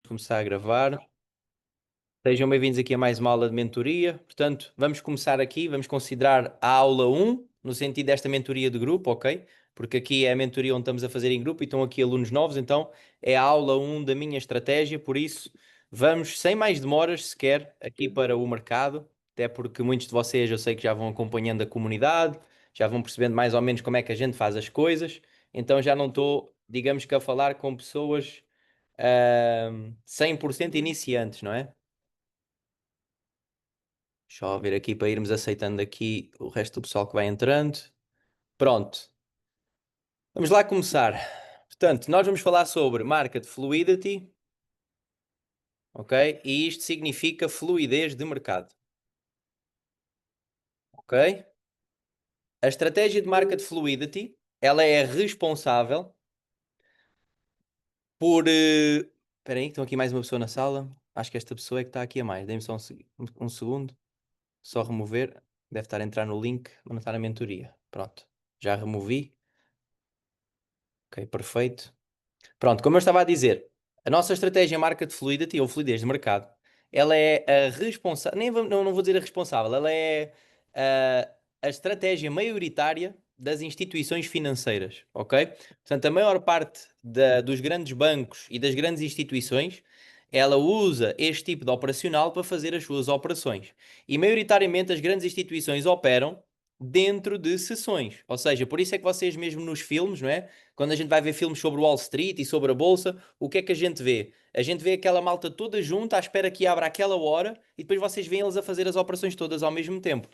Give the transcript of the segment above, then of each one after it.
Começar a gravar. Sejam bem-vindos aqui a mais uma aula de mentoria. Portanto, vamos começar aqui, vamos considerar a aula 1, no sentido desta mentoria de grupo, ok? Porque aqui é a mentoria onde estamos a fazer em grupo e estão aqui alunos novos, então é a aula 1 da minha estratégia, por isso vamos, sem mais demoras sequer, aqui para o mercado, até porque muitos de vocês eu sei que já vão acompanhando a comunidade, já vão percebendo mais ou menos como é que a gente faz as coisas, então já não estou, digamos que a falar com pessoas 100% iniciantes, não é? Deixa eu ver aqui para irmos aceitando aqui o resto do pessoal que vai entrando. Pronto, vamos lá começar. Portanto, nós vamos falar sobre Market Fluidity, ok? E isto significa fluidez de mercado, ok? A estratégia de Market Fluidity, ela é responsável por... Espera aí, estão aqui mais uma pessoa na sala. Acho que esta pessoa é que está aqui a mais. Dê-me só um segundo. Só remover. Deve estar a entrar no link, mas não está na mentoria. Pronto, já removi. Ok, perfeito. Pronto, como eu estava a dizer, a nossa estratégia Market Fluidity, ou fluidez de mercado, ela é a responsável, não vou dizer a responsável, ela é a estratégia maioritária das instituições financeiras, ok? Portanto, a maior parte dos grandes bancos e das grandes instituições, ela usa este tipo de operacional para fazer as suas operações. E maioritariamente as grandes instituições operam dentro de sessões. Ou seja, por isso é que vocês mesmo nos filmes, não é? Quando a gente vai ver filmes sobre Wall Street e sobre a Bolsa, o que é que a gente vê? A gente vê aquela malta toda junta à espera que abra aquela hora e depois vocês veem eles a fazer as operações todas ao mesmo tempo.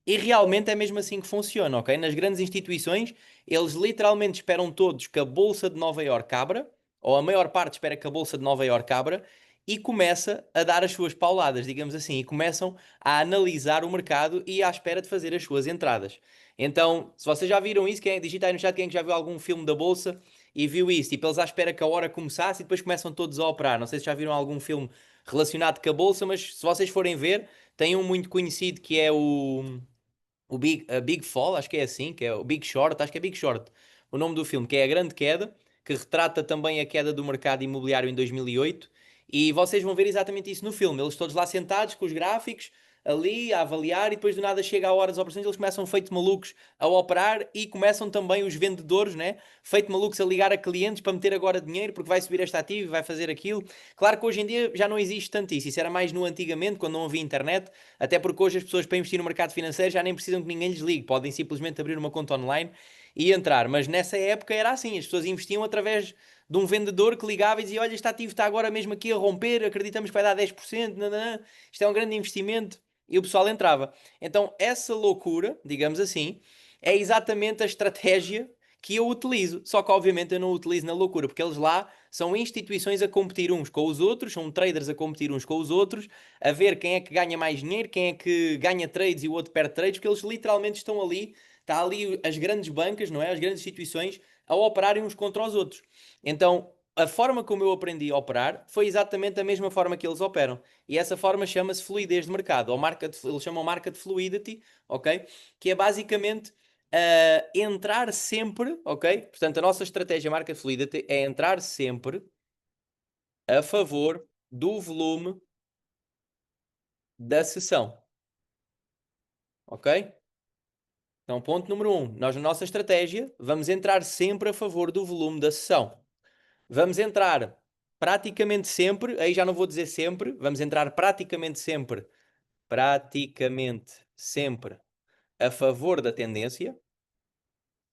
E realmente é mesmo assim que funciona, ok? Nas grandes instituições, eles literalmente esperam todos que a Bolsa de Nova Iorque abra, ou a maior parte espera que a Bolsa de Nova Iorque abra, e começa a dar as suas pauladas, digamos assim, e começam a analisar o mercado e à espera de fazer as suas entradas. Então, se vocês já viram isso, digita aí no chat quem é que já viu algum filme da Bolsa e viu isso, tipo, eles à espera que a hora começasse e depois começam todos a operar. Não sei se já viram algum filme relacionado com a Bolsa, mas se vocês forem ver, tem um muito conhecido que é a Big Fall, acho que é assim, que é o Big Short, acho que é Big Short, o nome do filme, que é A Grande Queda, que retrata também a queda do mercado imobiliário em 2008. E vocês vão ver exatamente isso no filme. Eles todos lá sentados com os gráficos, ali a avaliar, e depois do nada chega a hora das operações, eles começam feito malucos a operar e começam também os vendedores, né? Feito malucos a ligar a clientes para meter agora dinheiro porque vai subir este ativo e vai fazer aquilo. Claro que hoje em dia já não existe tanto isso. Isso era mais no antigamente, quando não havia internet, até porque hoje as pessoas para investir no mercado financeiro já nem precisam que ninguém lhes ligue, podem simplesmente abrir uma conta online e entrar. Mas nessa época era assim, as pessoas investiam através de um vendedor que ligava e dizia: olha, este ativo está agora mesmo aqui a romper, acreditamos que vai dar 10%, nanã, isto é um grande investimento. E o pessoal entrava. Então, essa loucura, digamos assim, é exatamente a estratégia que eu utilizo. Só que, obviamente, eu não utilizo na loucura, porque eles lá são instituições a competir uns com os outros, são traders a competir uns com os outros, a ver quem é que ganha mais dinheiro, quem é que ganha trades e o outro perde trades, porque eles literalmente estão ali, está ali as grandes bancas, não é? As grandes instituições a operarem uns contra os outros. Então, a forma como eu aprendi a operar foi exatamente a mesma forma que eles operam. E essa forma chama-se fluidez de mercado, ou eles chamam market fluidity, ok? Que é basicamente entrar sempre, ok? Portanto, a nossa estratégia market fluidity é entrar sempre a favor do volume da sessão, ok? Então, ponto número um, nós na nossa estratégia vamos entrar sempre a favor do volume da sessão. Vamos entrar praticamente sempre, aí já não vou dizer sempre, vamos entrar praticamente sempre a favor da tendência.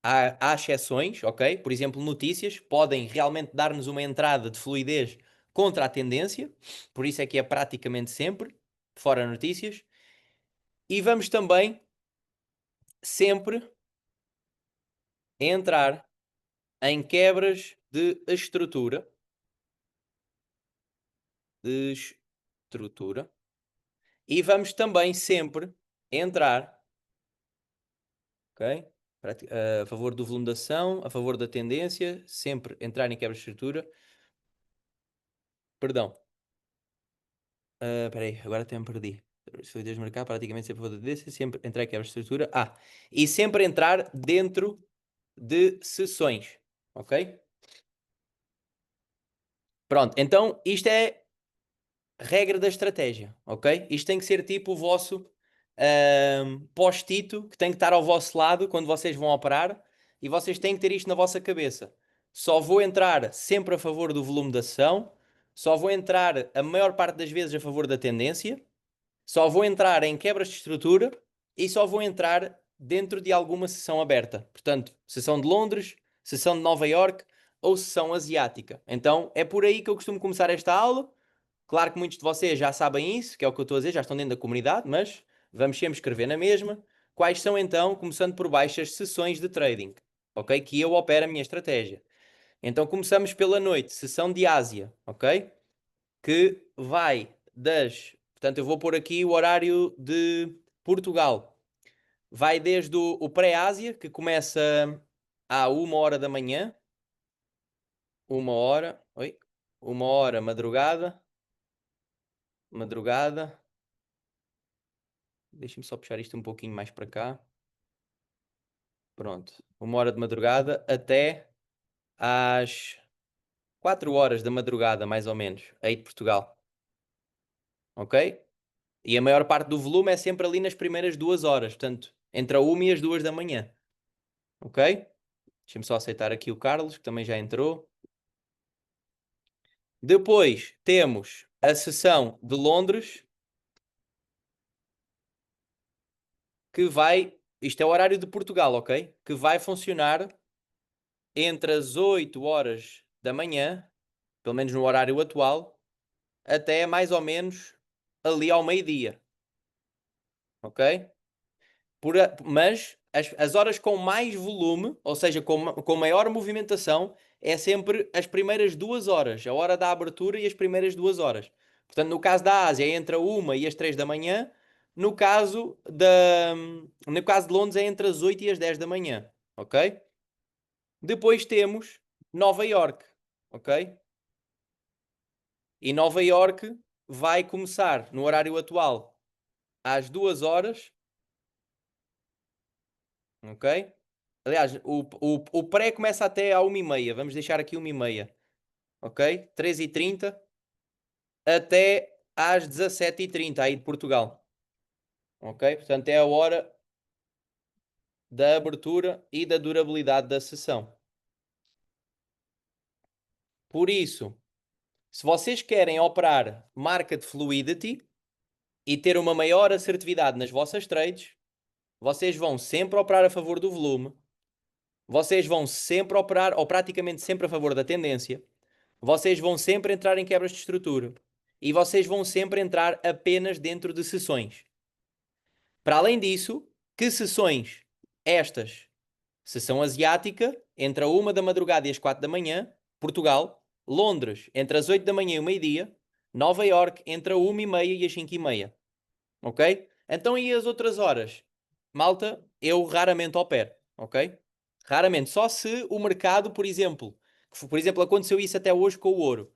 Há exceções, ok? Por exemplo, notícias podem realmente dar-nos uma entrada de fluidez contra a tendência, por isso é que é praticamente sempre, fora notícias. E vamos também sempre entrar em quebras de de estrutura, e vamos também sempre entrar, ok? A favor do volume da ação, a favor da tendência, sempre entrar em quebra de estrutura. Perdão. Espera aí, agora até me perdi. Foi desmarcar praticamente sempre a favor da tendência, sempre entrar em quebra de estrutura. E sempre entrar dentro de sessões, ok? Pronto, então isto é regra da estratégia, ok? Isto tem que ser tipo o vosso post-it que tem que estar ao vosso lado quando vocês vão operar e vocês têm que ter isto na vossa cabeça. Só vou entrar sempre a favor do volume da sessão, só vou entrar a maior parte das vezes a favor da tendência, só vou entrar em quebras de estrutura e só vou entrar dentro de alguma sessão aberta. Portanto, sessão de Londres, sessão de Nova York ou sessão asiática. Então, é por aí que eu costumo começar esta aula. Claro que muitos de vocês já sabem isso, que é o que eu estou a dizer, já estão dentro da comunidade, mas vamos sempre escrever na mesma. Quais são então, começando por baixo, as sessões de trading, ok? Que eu opero a minha estratégia. Então começamos pela noite, sessão de Ásia, ok? Que vai das. Portanto, eu vou pôr aqui o horário de Portugal. Vai desde o pré-Ásia, que começa à 1 hora da manhã, 1 hora, oi, 1 hora madrugada, madrugada. Deixa-me só puxar isto um pouquinho mais para cá. Pronto. 1 hora de madrugada até às 4 horas da madrugada, mais ou menos, aí de Portugal. Ok? E a maior parte do volume é sempre ali nas primeiras 2 horas, portanto, entre a 1 e as 2 da manhã. Ok? Deixa-me só aceitar aqui o Carlos, que também já entrou. Depois temos a sessão de Londres, que vai. Isto é o horário de Portugal, ok? Que vai funcionar entre as 8 horas da manhã, pelo menos no horário atual, até mais ou menos ali ao meio-dia, ok? Mas as horas com mais volume, ou seja, com maior movimentação, é sempre as primeiras 2 horas, a hora da abertura e as primeiras 2 horas. Portanto, no caso da Ásia, é entre a 1 e as 3 da manhã. No caso de Londres, é entre as 8 e as 10 da manhã, ok? Depois temos Nova York, ok? E Nova York vai começar no horário atual às 2 horas, ok? Aliás, o pré começa até à 1h30. Vamos deixar aqui 1h30, ok? 13h30 até às 17h30 aí de Portugal, ok? Portanto, é a hora da abertura e da durabilidade da sessão. Por isso, se vocês querem operar market fluidity e ter uma maior assertividade nas vossas trades, vocês vão sempre operar a favor do volume, vocês vão sempre operar, ou praticamente sempre a favor da tendência, vocês vão sempre entrar em quebras de estrutura e vocês vão sempre entrar apenas dentro de sessões. Para além disso, que sessões? Estas. Sessão asiática, entre a 1 da madrugada e as 4 da manhã, Portugal. Londres, entre as 8 da manhã e o meio-dia. Nova York, entre a 1h30 e as 5h30. Ok? Então, e as outras horas? Malta, eu raramente opero, ok? Raramente. Só se o mercado, por exemplo, aconteceu isso até hoje com o ouro.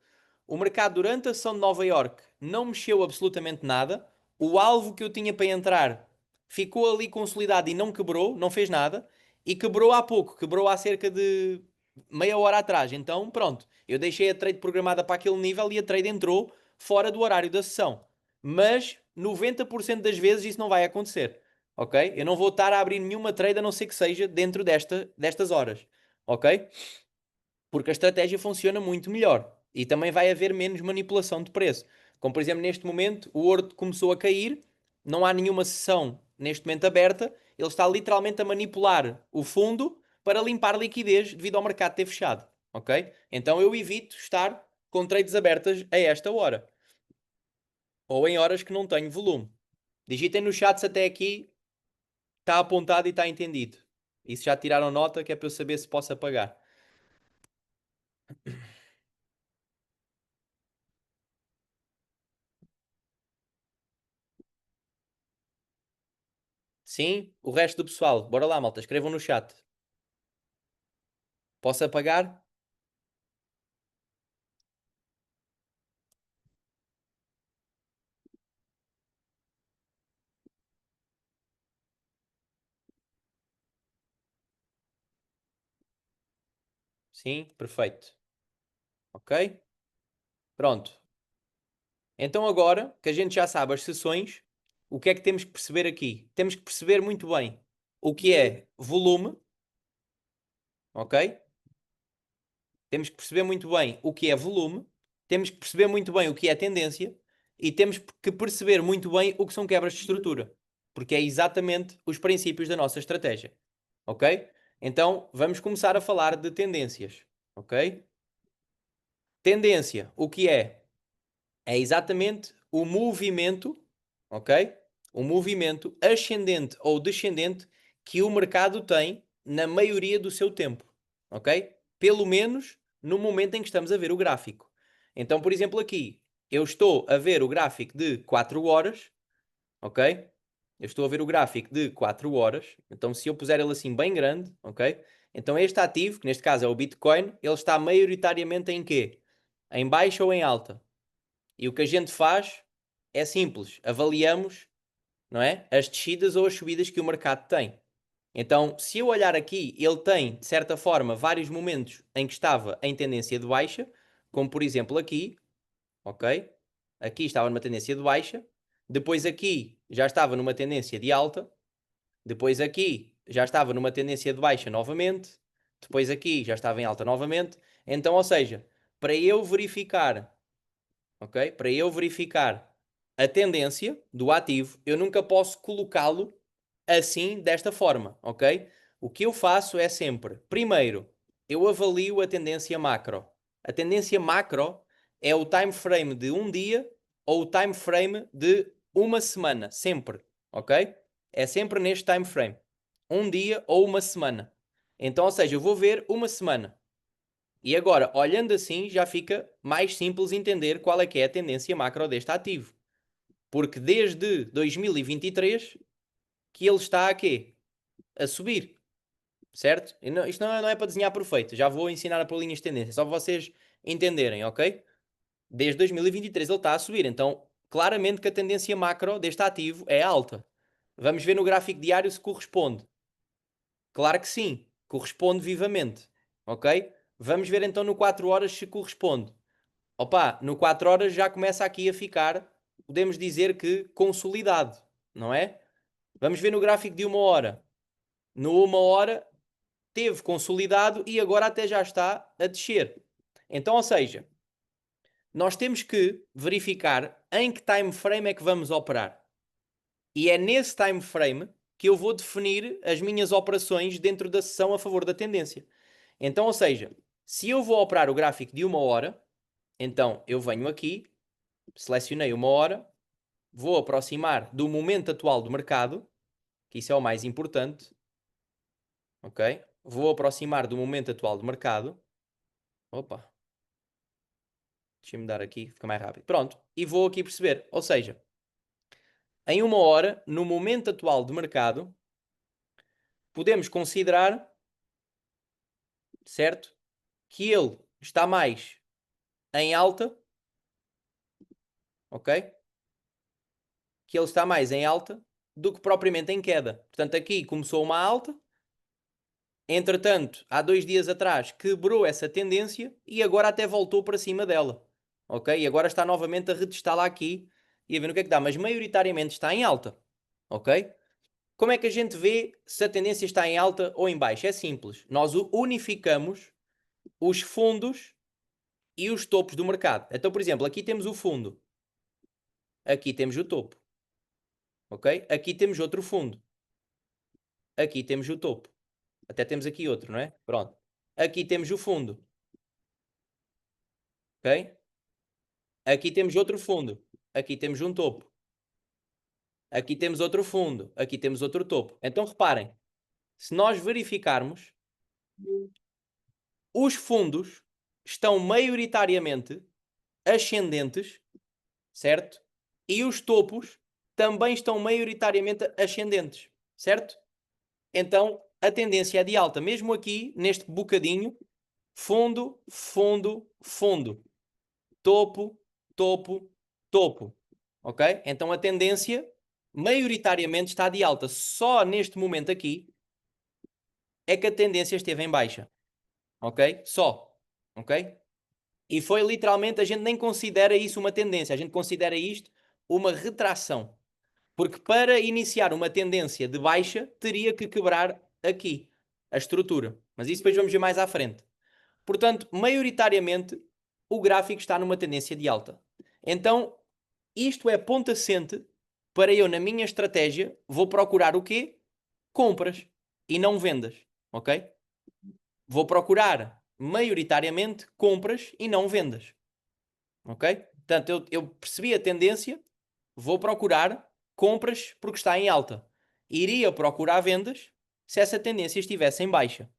O mercado durante a sessão de Nova York não mexeu absolutamente nada. O alvo que eu tinha para entrar ficou ali consolidado e não quebrou, não fez nada. E quebrou há pouco, quebrou há cerca de meia hora atrás. Então, pronto, eu deixei a trade programada para aquele nível e a trade entrou fora do horário da sessão. Mas 90% das vezes isso não vai acontecer, ok? Eu não vou estar a abrir nenhuma trade a não ser que seja dentro destas horas, ok? Porque a estratégia funciona muito melhor e também vai haver menos manipulação de preço. Como por exemplo, neste momento, o ouro começou a cair, não há nenhuma sessão neste momento aberta, ele está literalmente a manipular o fundo para limpar liquidez devido ao mercado ter fechado, ok? Então eu evito estar com trades abertas a esta hora ou em horas que não tenho volume. Digitem no chat se até aqui está apontado e está entendido. E se já tiraram nota, que é para eu saber se posso apagar. Sim, o resto do pessoal, bora lá, malta, escrevam no chat. Posso apagar? Sim, perfeito. Ok? Pronto. Então agora que a gente já sabe as sessões, o que é que temos que perceber aqui? Temos que perceber muito bem o que é volume, ok? Temos que perceber muito bem o que é volume, temos que perceber muito bem o que é tendência e temos que perceber muito bem o que são quebras de estrutura, porque é exatamente os princípios da nossa estratégia, ok? Então vamos começar a falar de tendências, ok? Tendência, o que é? É exatamente o movimento, ok? O movimento ascendente ou descendente que o mercado tem na maioria do seu tempo, ok? Pelo menos no momento em que estamos a ver o gráfico. Então, por exemplo, aqui eu estou a ver o gráfico de 4 horas, ok? Eu estou a ver o gráfico de 4 horas. Então, se eu puser ele assim bem grande, ok? Então, este ativo, que neste caso é o Bitcoin, ele está maioritariamente em quê? Em baixa ou em alta? E o que a gente faz é simples, avaliamos, não é? As descidas ou as subidas que o mercado tem. Então, se eu olhar aqui, ele tem, de certa forma, vários momentos em que estava em tendência de baixa, como por exemplo aqui, ok? Aqui estava numa tendência de baixa, depois aqui já estava numa tendência de alta, depois aqui já estava numa tendência de baixa novamente, depois aqui já estava em alta novamente. Então, ou seja, para eu verificar, ok? Para eu verificar a tendência do ativo, eu nunca posso colocá-lo assim, desta forma, ok? O que eu faço é sempre, primeiro, eu avalio a tendência macro. A tendência macro é o time frame de um dia ou o time frame de uma semana, sempre, ok? É sempre neste time frame. Um dia ou uma semana. Então, ou seja, eu vou ver uma semana. E agora, olhando assim, já fica mais simples entender qual é que é a tendência macro deste ativo. Porque desde 2023 que ele está a quê? A subir, certo? E não, isto não é para desenhar perfeito, já vou ensinar a pôr linhas de tendência, só para vocês entenderem, ok? Desde 2023 ele está a subir, então claramente que a tendência macro deste ativo é alta. Vamos ver no gráfico diário se corresponde. Claro que sim, corresponde vivamente, ok? Vamos ver então no 4 horas se corresponde. Opa, no 4 horas já começa aqui a ficar, podemos dizer que consolidado, não é? Vamos ver no gráfico de uma hora. No uma hora teve consolidado e agora até já está a descer. Então, ou seja, nós temos que verificar em que time frame é que vamos operar. E é nesse time frame que eu vou definir as minhas operações dentro da sessão a favor da tendência. Então, ou seja, se eu vou operar o gráfico de uma hora, então eu venho aqui, selecionei uma hora, vou aproximar do momento atual do mercado, que isso é o mais importante, ok? Vou aproximar do momento atual do mercado. Opa, deixa-me dar aqui, fica mais rápido. Pronto, e vou aqui perceber, ou seja, em uma hora, no momento atual de mercado, podemos considerar, certo, que ele está mais em alta, ok? Que ele está mais em alta do que propriamente em queda. Portanto, aqui começou uma alta, entretanto, há 2 dias atrás quebrou essa tendência e agora até voltou para cima dela, ok? E agora está novamente a retestá-la aqui e a ver no que é que dá, mas maioritariamente está em alta, ok? Como é que a gente vê se a tendência está em alta ou em baixa? É simples. Nós unificamos os fundos e os topos do mercado. Então, por exemplo, aqui temos o fundo. Aqui temos o topo. Ok? Aqui temos outro fundo. Aqui temos o topo. Até temos aqui outro, não é? Pronto. Aqui temos o fundo. Ok? Aqui temos outro fundo. Aqui temos um topo. Aqui temos outro fundo. Aqui temos outro topo. Então, reparem. Se nós verificarmos, os fundos estão maioritariamente ascendentes, certo? E os topos também estão maioritariamente ascendentes, certo? Então a tendência é de alta, mesmo aqui neste bocadinho, fundo, fundo, fundo, topo, topo, topo, ok? Então a tendência maioritariamente está de alta. Só neste momento aqui é que a tendência esteve em baixa, ok? Só, ok? E foi literalmente, a gente nem considera isso uma tendência, a gente considera isto uma retração. Porque para iniciar uma tendência de baixa, teria que quebrar aqui a estrutura. Mas isso depois vamos ver mais à frente. Portanto, maioritariamente, o gráfico está numa tendência de alta. Então, isto é ponto assente para eu, na minha estratégia, vou procurar o quê? Compras e não vendas, ok? Vou procurar maioritariamente compras e não vendas, ok? Portanto, eu percebi a tendência, vou procurar compras porque está em alta. Iria procurar vendas se essa tendência estivesse em baixa,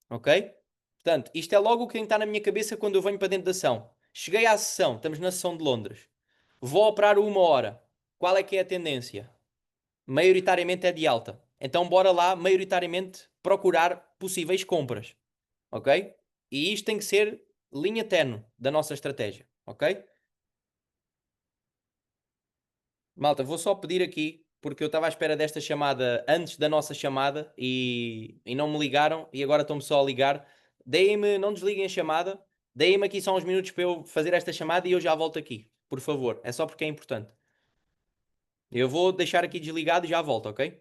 ok? Portanto, isto é logo o que está na minha cabeça quando eu venho para dentro da ação. Cheguei à sessão, estamos na sessão de Londres. Vou operar 1 hora. Qual é que é a tendência? Maioritariamente é de alta. Então bora lá, maioritariamente, procurar possíveis compras, ok? E isto tem que ser linha tenue da nossa estratégia, ok? Malta, vou só pedir aqui, porque eu estava à espera desta chamada antes da nossa chamada e não me ligaram e agora estão-me só a ligar. Deem-me, não desliguem a chamada, deem-me aqui só uns minutos para eu fazer esta chamada e eu já volto aqui, por favor. É só porque é importante. Eu vou deixar aqui desligado e já volto, ok?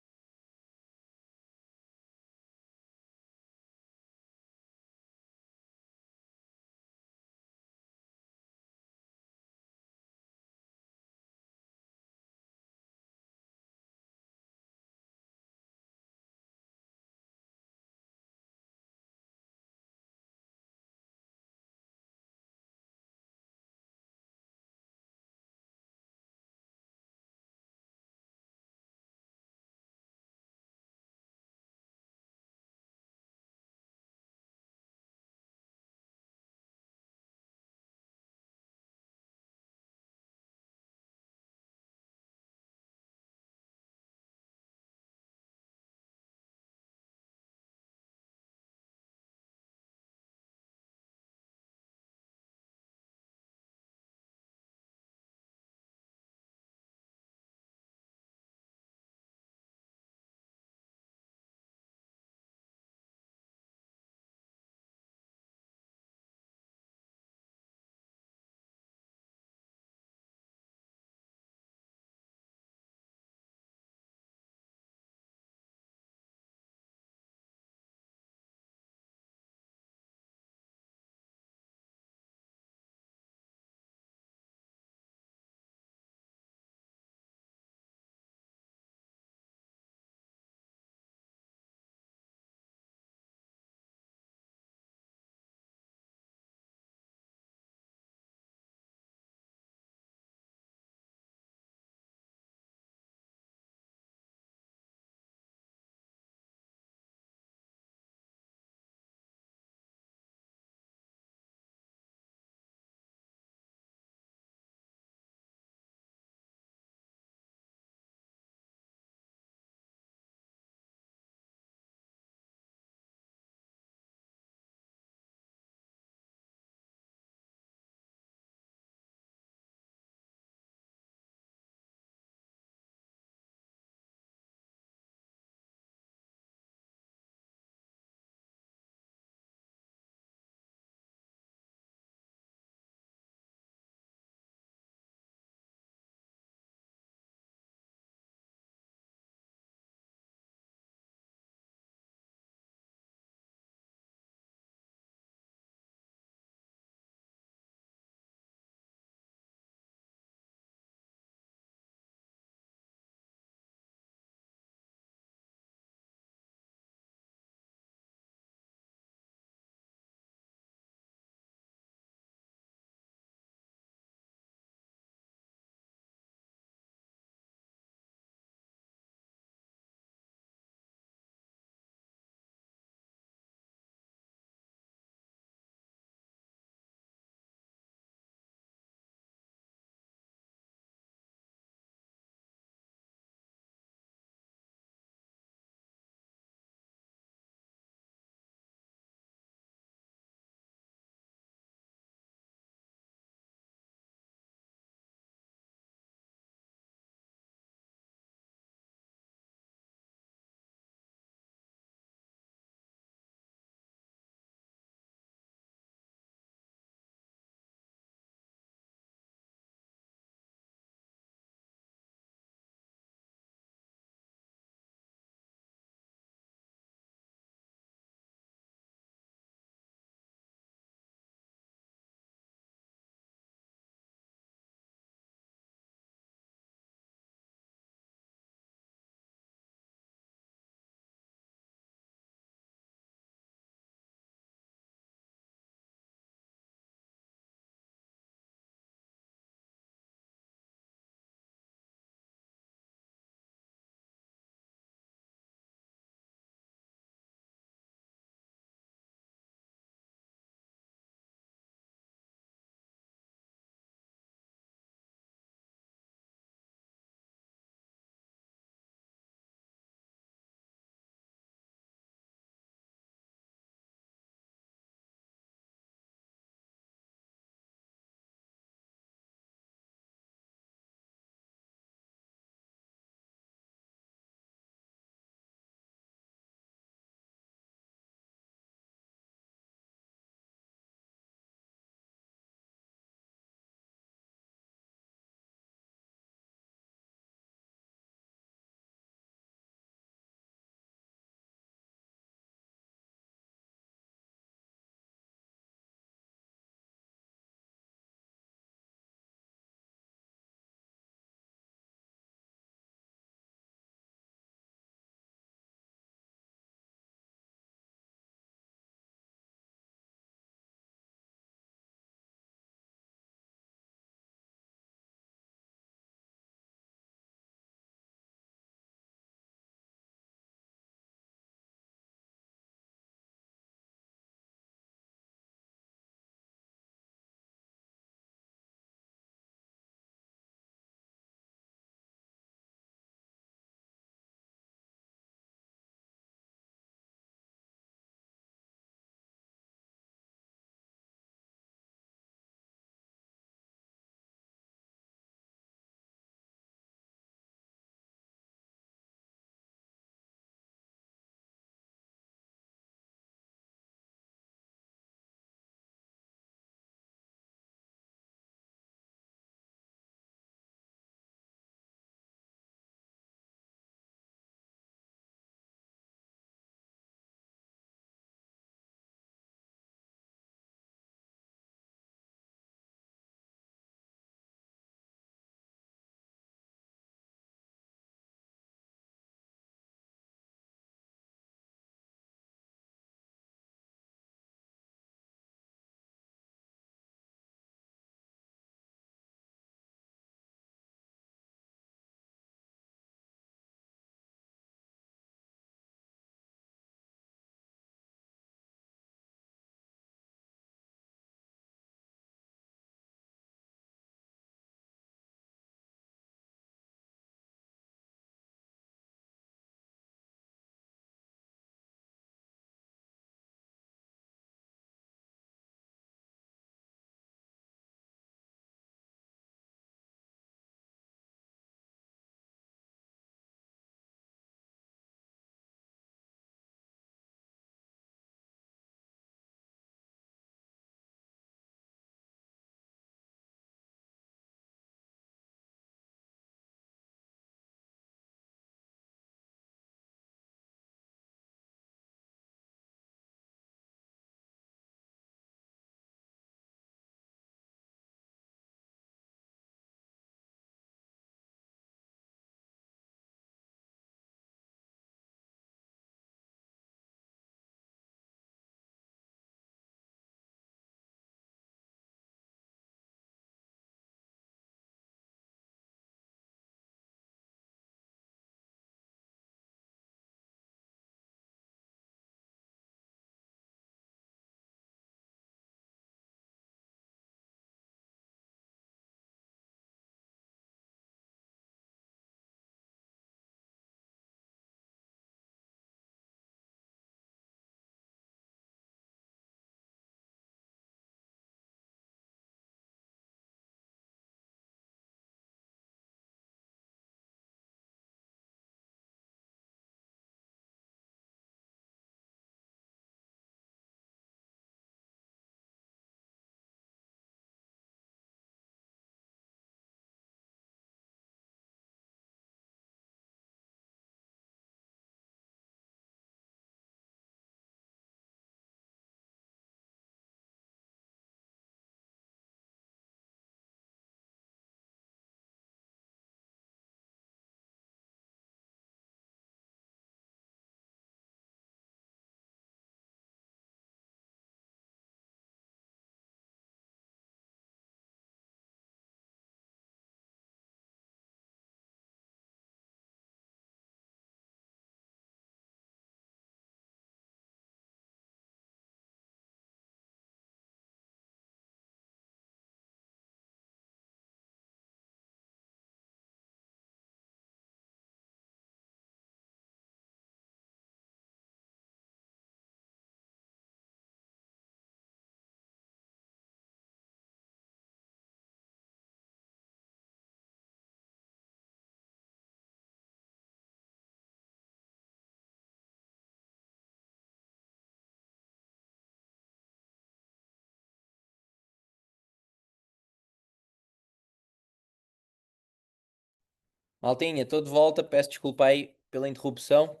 Maltinha, estou de volta, peço desculpa aí pela interrupção.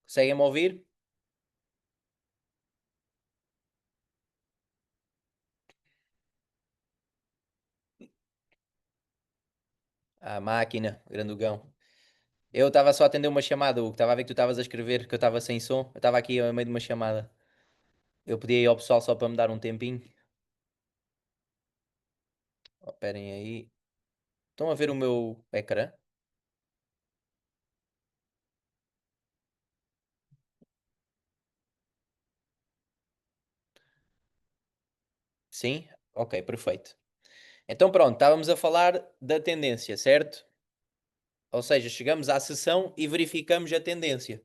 Conseguem-me ouvir? Ah, máquina, grandugão. Eu estava só a atender uma chamada, Hugo. Estava a ver que tu estavas a escrever, que eu estava sem som. Eu estava aqui a meio de uma chamada. Eu pedi aí ao pessoal só para me dar um tempinho. Oh, esperem aí. Estão a ver o meu ecrã? Sim? Ok, perfeito. Então pronto, estávamos a falar da tendência, certo? Ou seja, chegamos à sessão e verificamos a tendência,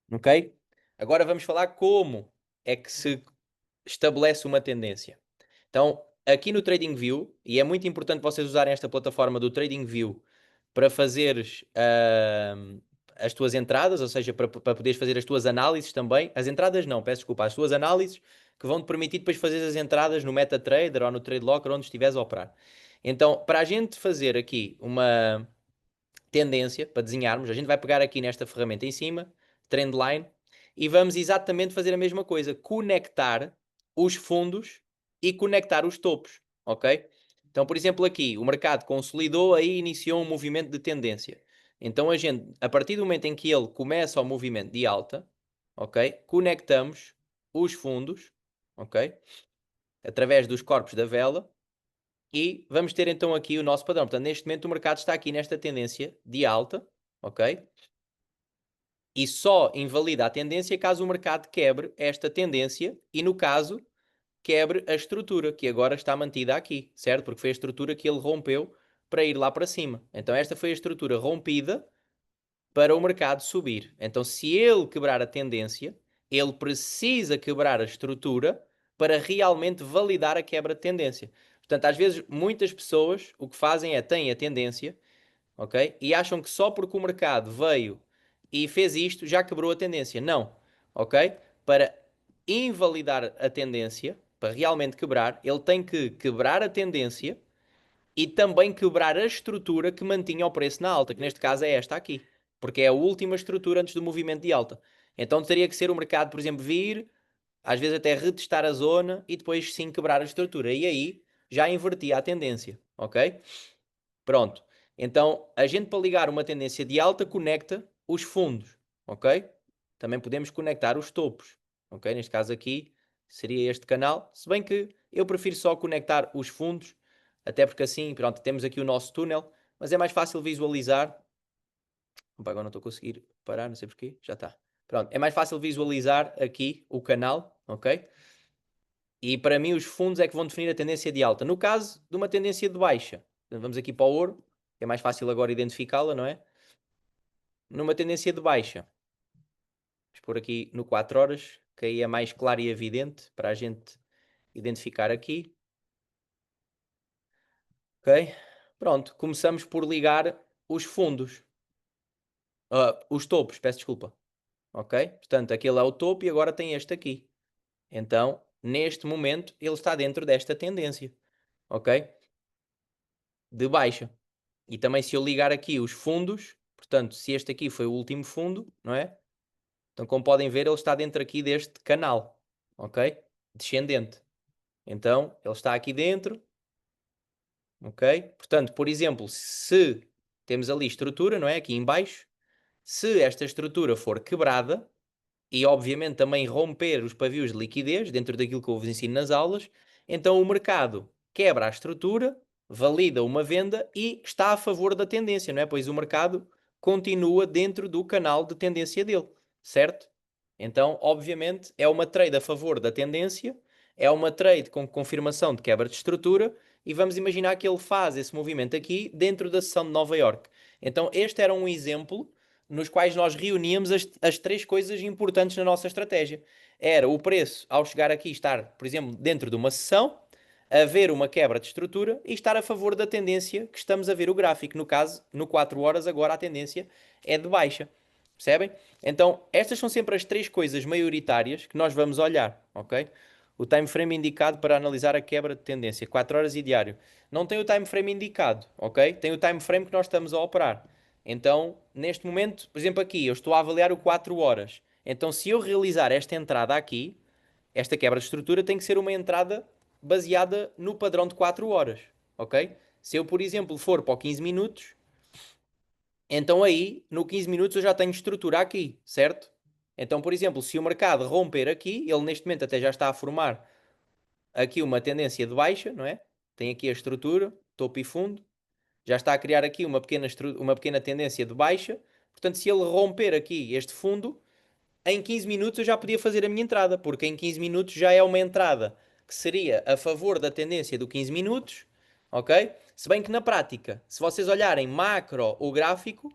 ok? Agora vamos falar como é que se estabelece uma tendência. Então, aqui no TradingView, e é muito importante vocês usarem esta plataforma do TradingView para fazeres as tuas entradas, ou seja, para poderes fazer as tuas análises também. As entradas não, peço desculpa, as tuas análises que vão te permitir depois fazer as entradas no MetaTrader ou no TradeLocker, onde estiveres a operar. Então, para a gente fazer aqui uma tendência, para desenharmos, a gente vai pegar aqui nesta ferramenta em cima, Trendline, e vamos exatamente fazer a mesma coisa, conectar os fundos e conectar os topos, ok? Então, por exemplo, aqui o mercado consolidou, aí iniciou um movimento de tendência. Então, a gente, a partir do momento em que ele começa o movimento de alta, ok? Conectamos os fundos, ok? Através dos corpos da vela e vamos ter então aqui o nosso padrão. Portanto, neste momento o mercado está aqui nesta tendência de alta, ok? E só invalida a tendência caso o mercado quebre esta tendência e, no caso, quebre a estrutura que agora está mantida aqui, certo? Porque foi a estrutura que ele rompeu para ir lá para cima. Então, esta foi a estrutura rompida para o mercado subir. Então, se ele quebrar a tendência, ele precisa quebrar a estrutura para realmente validar a quebra de tendência. Portanto, às vezes, muitas pessoas o que fazem é têm a tendência, ok? E acham que só porque o mercado veio e fez isto já quebrou a tendência. Não, ok? Para invalidar a tendência, para realmente quebrar, ele tem que quebrar a tendência e também quebrar a estrutura que mantinha o preço na alta, que neste caso é esta aqui, porque é a última estrutura antes do movimento de alta. Então teria que ser o mercado, por exemplo, vir, às vezes até retestar a zona e depois sim quebrar a estrutura. E aí já invertia a tendência, ok? Pronto. Então a gente para ligar uma tendência de alta conecta os fundos, ok? Também podemos conectar os topos, ok? Neste caso aqui seria este canal, se bem que eu prefiro só conectar os fundos, até porque assim, pronto, temos aqui o nosso túnel, mas é mais fácil visualizar. Opa, agora não estou a conseguir parar, não sei porquê, já está. Pronto, é mais fácil visualizar aqui o canal, ok? E para mim os fundos é que vão definir a tendência de alta. No caso de uma tendência de baixa, vamos aqui para o ouro, é mais fácil agora identificá-la, não é? Numa tendência de baixa, vamos pôr aqui no 4 horas, que aí é mais claro e evidente para a gente identificar aqui. Ok? Pronto, começamos por ligar os fundos. Os topos, peço desculpa. Ok? Portanto, aquele é o topo e agora tem este aqui. Então, neste momento, ele está dentro desta tendência. Ok? De baixa. E também se eu ligar aqui os fundos, portanto, se este aqui foi o último fundo, não é? Então, como podem ver, ele está dentro aqui deste canal. Ok? Descendente. Então, ele está aqui dentro. Ok? Portanto, por exemplo, se temos ali estrutura, não é? Aqui em baixo. Se esta estrutura for quebrada, e obviamente também romper os pavios de liquidez, dentro daquilo que eu vos ensino nas aulas, então o mercado quebra a estrutura, valida uma venda e está a favor da tendência, não é? Pois o mercado continua dentro do canal de tendência dele, certo? Então, obviamente, é uma trade a favor da tendência, é uma trade com confirmação de quebra de estrutura e vamos imaginar que ele faz esse movimento aqui dentro da sessão de Nova York. Então, este era um exemplo nos quais nós reuníamos as três coisas importantes na nossa estratégia. Era o preço, ao chegar aqui, estar, por exemplo, dentro de uma sessão, haver uma quebra de estrutura e estar a favor da tendência que estamos a ver o gráfico. No caso, no 4 horas, agora a tendência é de baixa. Percebem? Então, estas são sempre as três coisas maioritárias que nós vamos olhar, ok? O time frame indicado para analisar a quebra de tendência, 4 horas e diário. Não tem o time frame indicado, ok? Tem o time frame que nós estamos a operar. Então, neste momento, por exemplo, aqui eu estou a avaliar o 4 horas. Então, se eu realizar esta entrada aqui, esta quebra de estrutura tem que ser uma entrada baseada no padrão de 4 horas, ok? Se eu, por exemplo, for para o 15 minutos, então aí, no 15 minutos, eu já tenho estrutura aqui, certo? Então, por exemplo, se o mercado romper aqui, ele neste momento até já está a formar aqui uma tendência de baixa, não é? Tem aqui a estrutura, topo e fundo. Já está a criar aqui uma pequena tendência de baixa. Portanto, se ele romper aqui este fundo, em 15 minutos eu já podia fazer a minha entrada, porque em 15 minutos já é uma entrada que seria a favor da tendência do 15 minutos, ok? Se bem que na prática, se vocês olharem macro o gráfico,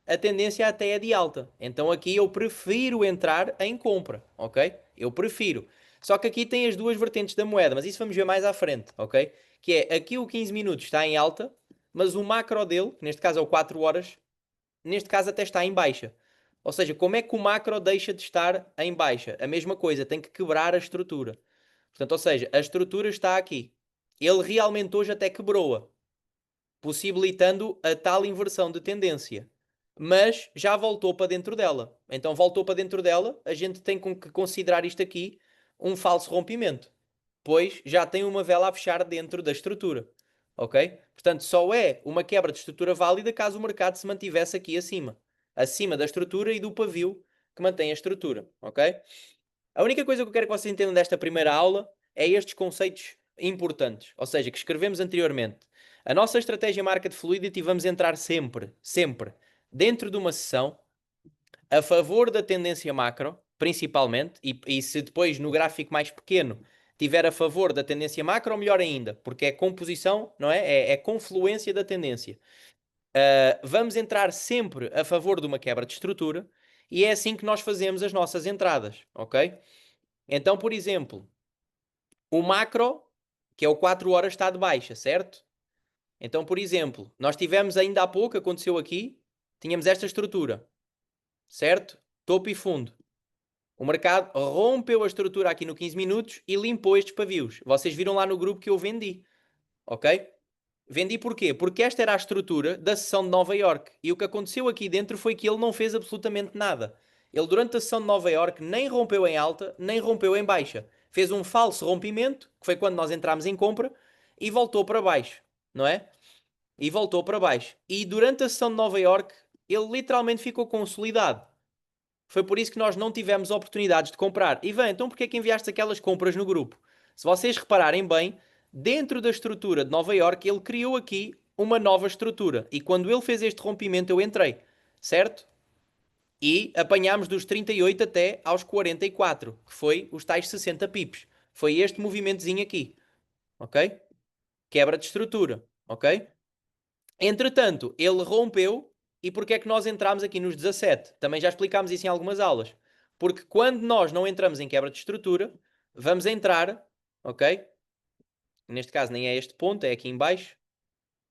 a tendência até é de alta. Então aqui eu prefiro entrar em compra, ok? Eu prefiro. Só que aqui tem as duas vertentes da moeda, mas isso vamos ver mais à frente, ok? Que é, aqui o 15 minutos está em alta, mas o macro dele, que neste caso é o 4 horas, neste caso até está em baixa. Ou seja, como é que o macro deixa de estar em baixa? A mesma coisa, tem que quebrar a estrutura. Portanto, ou seja, a estrutura está aqui. Ele realmente hoje até quebrou-a, possibilitando a tal inversão de tendência. Mas já voltou para dentro dela. Então, voltou para dentro dela, a gente tem que considerar isto aqui um falso rompimento, pois já tem uma vela a fechar dentro da estrutura. Ok? Portanto, só é uma quebra de estrutura válida caso o mercado se mantivesse aqui acima. Acima da estrutura e do pavio que mantém a estrutura. Ok? A única coisa que eu quero que vocês entendam desta primeira aula é estes conceitos importantes, ou seja, que escrevemos anteriormente. A nossa estratégia Market Fluidity vamos entrar sempre, sempre, dentro de uma sessão a favor da tendência macro, principalmente, e se depois no gráfico mais pequeno tiver a favor da tendência macro, melhor ainda, porque é composição, não é? É confluência da tendência. Vamos entrar sempre a favor de uma quebra de estrutura e é assim que nós fazemos as nossas entradas, ok? Então, por exemplo, o macro, que é o 4 horas, está de baixa, certo? Então, por exemplo, nós tivemos ainda há pouco, aconteceu aqui, tínhamos esta estrutura, certo? Topo e fundo. O mercado rompeu a estrutura aqui no 15 minutos e limpou estes pavios. Vocês viram lá no grupo que eu vendi, ok? Vendi porquê? Porque esta era a estrutura da sessão de Nova York. E o que aconteceu aqui dentro foi que ele não fez absolutamente nada. Ele, durante a sessão de Nova York, nem rompeu em alta, nem rompeu em baixa. Fez um falso rompimento, que foi quando nós entramos em compra, e voltou para baixo, não é? E voltou para baixo. E durante a sessão de Nova York, ele literalmente ficou consolidado. Foi por isso que nós não tivemos oportunidades de comprar. Ivan, então porquê é que enviaste aquelas compras no grupo? Se vocês repararem bem, dentro da estrutura de Nova York, ele criou aqui uma nova estrutura. E quando ele fez este rompimento, eu entrei, certo? E apanhámos dos 38 até aos 44, que foi os tais 60 pips. Foi este movimentozinho aqui, ok? Quebra de estrutura, ok? Entretanto, ele rompeu e porque é que nós entramos aqui nos 17? Também já explicámos isso em algumas aulas. Porque quando nós não entramos em quebra de estrutura, vamos entrar, ok? Neste caso nem é este ponto, é aqui em baixo.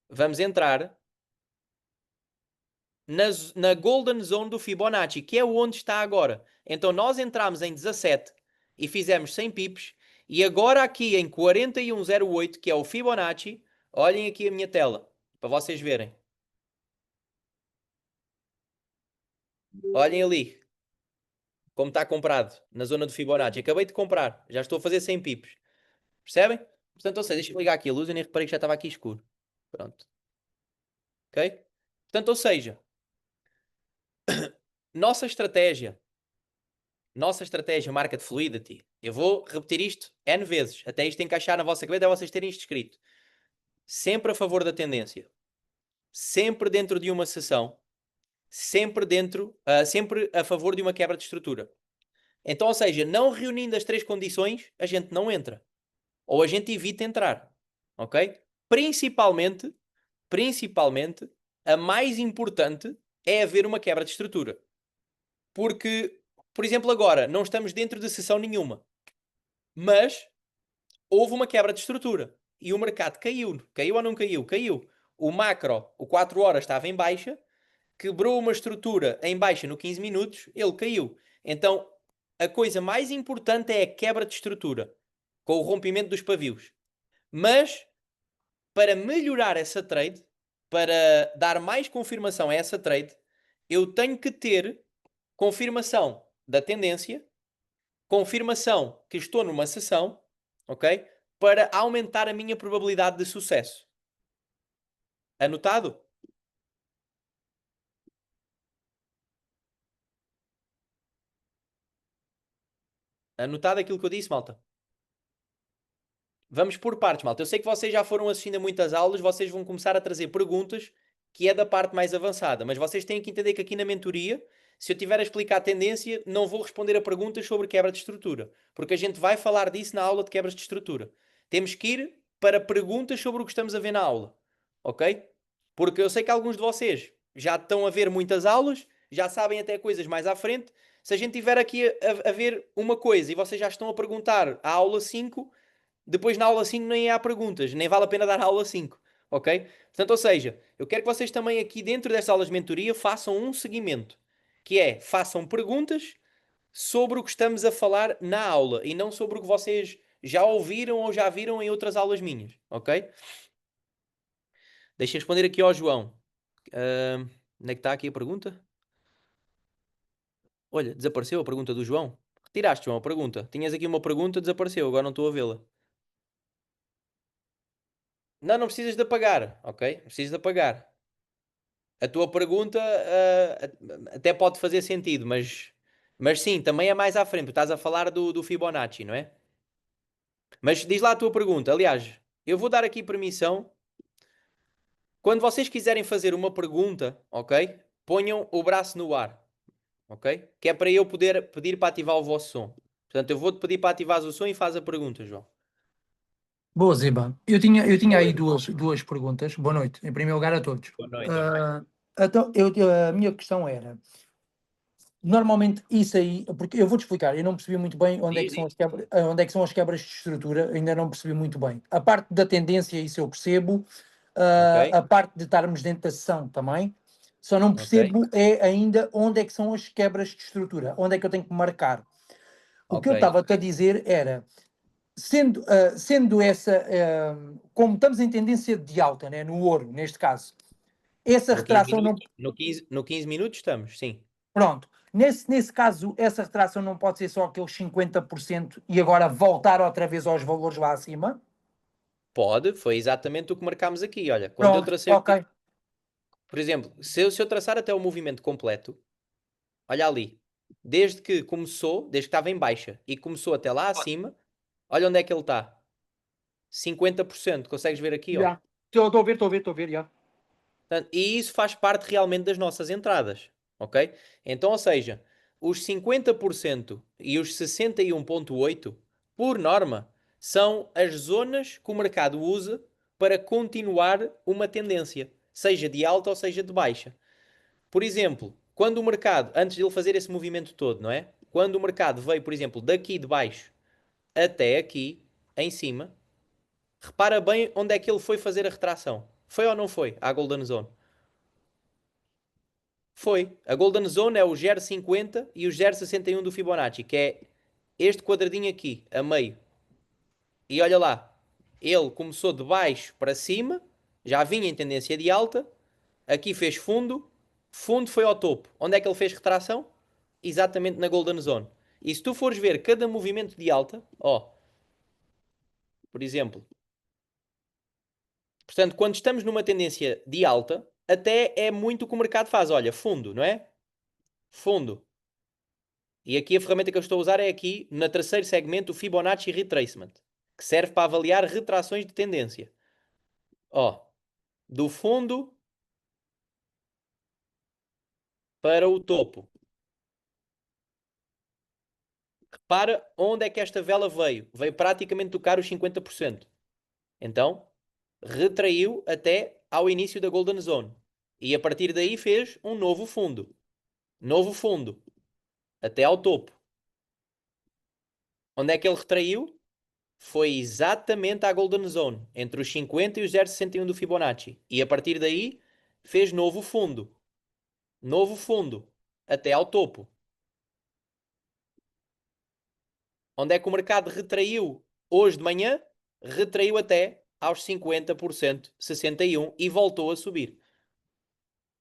Vamos entrar na Golden Zone do Fibonacci, que é onde está agora. Então nós entramos em 17 e fizemos 100 pips. E agora aqui em 4108, que é o Fibonacci, olhem aqui a minha tela, para vocês verem. Olhem ali, como está comprado, na zona do Fibonacci. Acabei de comprar, já estou a fazer 100 pips. Percebem? Portanto, ou seja, deixa eu ligar aqui a luz e nem reparei que já estava aqui escuro. Pronto. Ok? Portanto, ou seja, nossa estratégia, nossa estratégia Market Fluidity, eu vou repetir isto N vezes, até isto encaixar na vossa cabeça, é vocês terem isto escrito. Sempre a favor da tendência. Sempre dentro de uma sessão. Sempre a favor de uma quebra de estrutura. Então, ou seja, não reunindo as três condições, a gente não entra. Ou a gente evita entrar, ok? Principalmente, a mais importante é haver uma quebra de estrutura. Porque, por exemplo, agora não estamos dentro de sessão nenhuma, mas houve uma quebra de estrutura e o mercado caiu. Caiu ou não caiu? Caiu. O macro, o 4 horas estava em baixa, quebrou uma estrutura em baixa no 15 minutos, ele caiu. Então, a coisa mais importante é a quebra de estrutura. com o rompimento dos pavios. Mas, para melhorar essa trade, para dar mais confirmação a essa trade, eu tenho que ter confirmação da tendência, confirmação que estou numa sessão, ok? Para aumentar a minha probabilidade de sucesso. Anotado? Anotado aquilo que eu disse, malta? Vamos por partes, malta. Eu sei que vocês já foram assistindo a muitas aulas, vocês vão começar a trazer perguntas que é da parte mais avançada, mas vocês têm que entender que aqui na mentoria, se eu tiver a explicar a tendência, não vou responder a perguntas sobre quebra de estrutura, porque a gente vai falar disso na aula de quebras de estrutura. Temos que ir para perguntas sobre o que estamos a ver na aula, ok? Porque eu sei que alguns de vocês já estão a ver muitas aulas, já sabem até coisas mais à frente. Se a gente tiver aqui a ver uma coisa e vocês já estão a perguntar a aula 5, depois na aula 5 nem há perguntas, nem vale a pena dar a aula 5, ok? Portanto, ou seja, eu quero que vocês também aqui dentro destas aulas de mentoria façam um seguimento, que é, façam perguntas sobre o que estamos a falar na aula e não sobre o que vocês já ouviram ou já viram em outras aulas minhas, ok? Deixem responder aqui ao João. Onde é que está aqui a pergunta? Olha, desapareceu a pergunta do João. Retiraste, João, a pergunta. Tinhas aqui uma pergunta, desapareceu, agora não estou a vê-la. Não, não precisas de apagar, ok? Não precisas de apagar. A tua pergunta até pode fazer sentido, mas sim, também é mais à frente. Tu estás a falar do Fibonacci, não é? Mas diz lá a tua pergunta. Aliás, eu vou dar aqui permissão. Quando vocês quiserem fazer uma pergunta, ok? Ponham o braço no ar, ok? Que é para eu poder pedir para ativar o vosso som. Portanto, eu vou-te pedir para ativares o som e faz a pergunta, João. Boa, Ziba. Eu tinha aí Oi. duas perguntas. Boa noite, em primeiro lugar a todos. Boa noite. Ah, então, a minha questão era, normalmente isso aí, porque eu vou-te explicar, eu não percebi muito bem onde é que Diz, são diz. as quebras, onde é que são as quebras de estrutura, ainda não percebi muito bem. A parte da tendência, isso eu percebo, Ok, a parte de estarmos dentro da sessão também, só não ok, percebo é ainda onde é que são as quebras de estrutura, onde é que eu tenho que marcar. O que ok, eu estava a dizer era, sendo essa, como estamos em tendência de alta, né, no ouro, neste caso, essa No 15 retração não. minutos, no 15 minutos estamos, sim. Pronto, nesse caso, essa retração não pode ser só aqueles 50% e agora voltar outra vez aos valores lá acima. Pode, foi exatamente o que marcámos aqui. Olha, quando eu Pronto, tracei, ok. por exemplo, se eu traçar até o movimento completo, olha ali, desde que estava em baixa e começou até lá acima, olha onde é que ele está. 50%, consegues ver aqui, ó. Já. Estou a ver, já. Portanto, e isso faz parte realmente das nossas entradas, ok? Então, ou seja, os 50% e os 61,8%, por norma, são as zonas que o mercado usa para continuar uma tendência, seja de alta ou seja de baixa. Por exemplo, quando o mercado, antes de ele fazer esse movimento todo, não é? Quando o mercado veio, por exemplo, daqui de baixo até aqui, em cima, repara bem onde é que ele foi fazer a retração. Foi ou não foi à Golden Zone? Foi. A Golden Zone é o 0,50 e o 0,61 do Fibonacci, que é este quadradinho aqui, a meio. E olha lá, ele começou de baixo para cima, já vinha em tendência de alta, aqui fez fundo, fundo foi ao topo. Onde é que ele fez retração? Exatamente na Golden Zone. E se tu fores ver cada movimento de alta, ó, por exemplo, portanto, quando estamos numa tendência de alta, até é muito o que o mercado faz. Olha, fundo, não é? Fundo. E aqui a ferramenta que eu estou a usar é aqui, na terceiro segmento, o Fibonacci Retracement, que serve para avaliar retrações de tendência. Ó, do fundo para o topo. Repara onde é que esta vela veio. Veio praticamente tocar os 50%. Então, retraiu até ao início da Golden Zone. E a partir daí fez um novo fundo. Novo fundo. Até ao topo. Onde é que ele retraiu? Foi exatamente à Golden Zone, entre os 50 e os 0,61 do Fibonacci. E a partir daí fez novo fundo, até ao topo. Onde é que o mercado retraiu hoje de manhã, retraiu até aos 50%, 61%, e voltou a subir.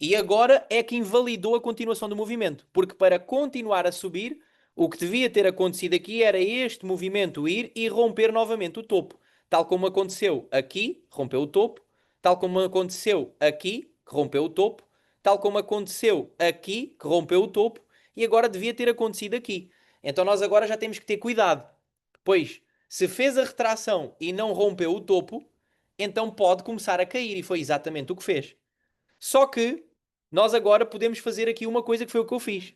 E agora é que invalidou a continuação do movimento, porque para continuar a subir, o que devia ter acontecido aqui era este movimento ir e romper novamente o topo, tal como aconteceu aqui, rompeu o topo, tal como aconteceu aqui, que rompeu o topo, tal como aconteceu aqui, que rompeu o topo, e agora devia ter acontecido aqui. Então nós agora já temos que ter cuidado, pois se fez a retração e não rompeu o topo, então pode começar a cair, e foi exatamente o que fez. Só que nós agora podemos fazer aqui uma coisa que foi o que eu fiz.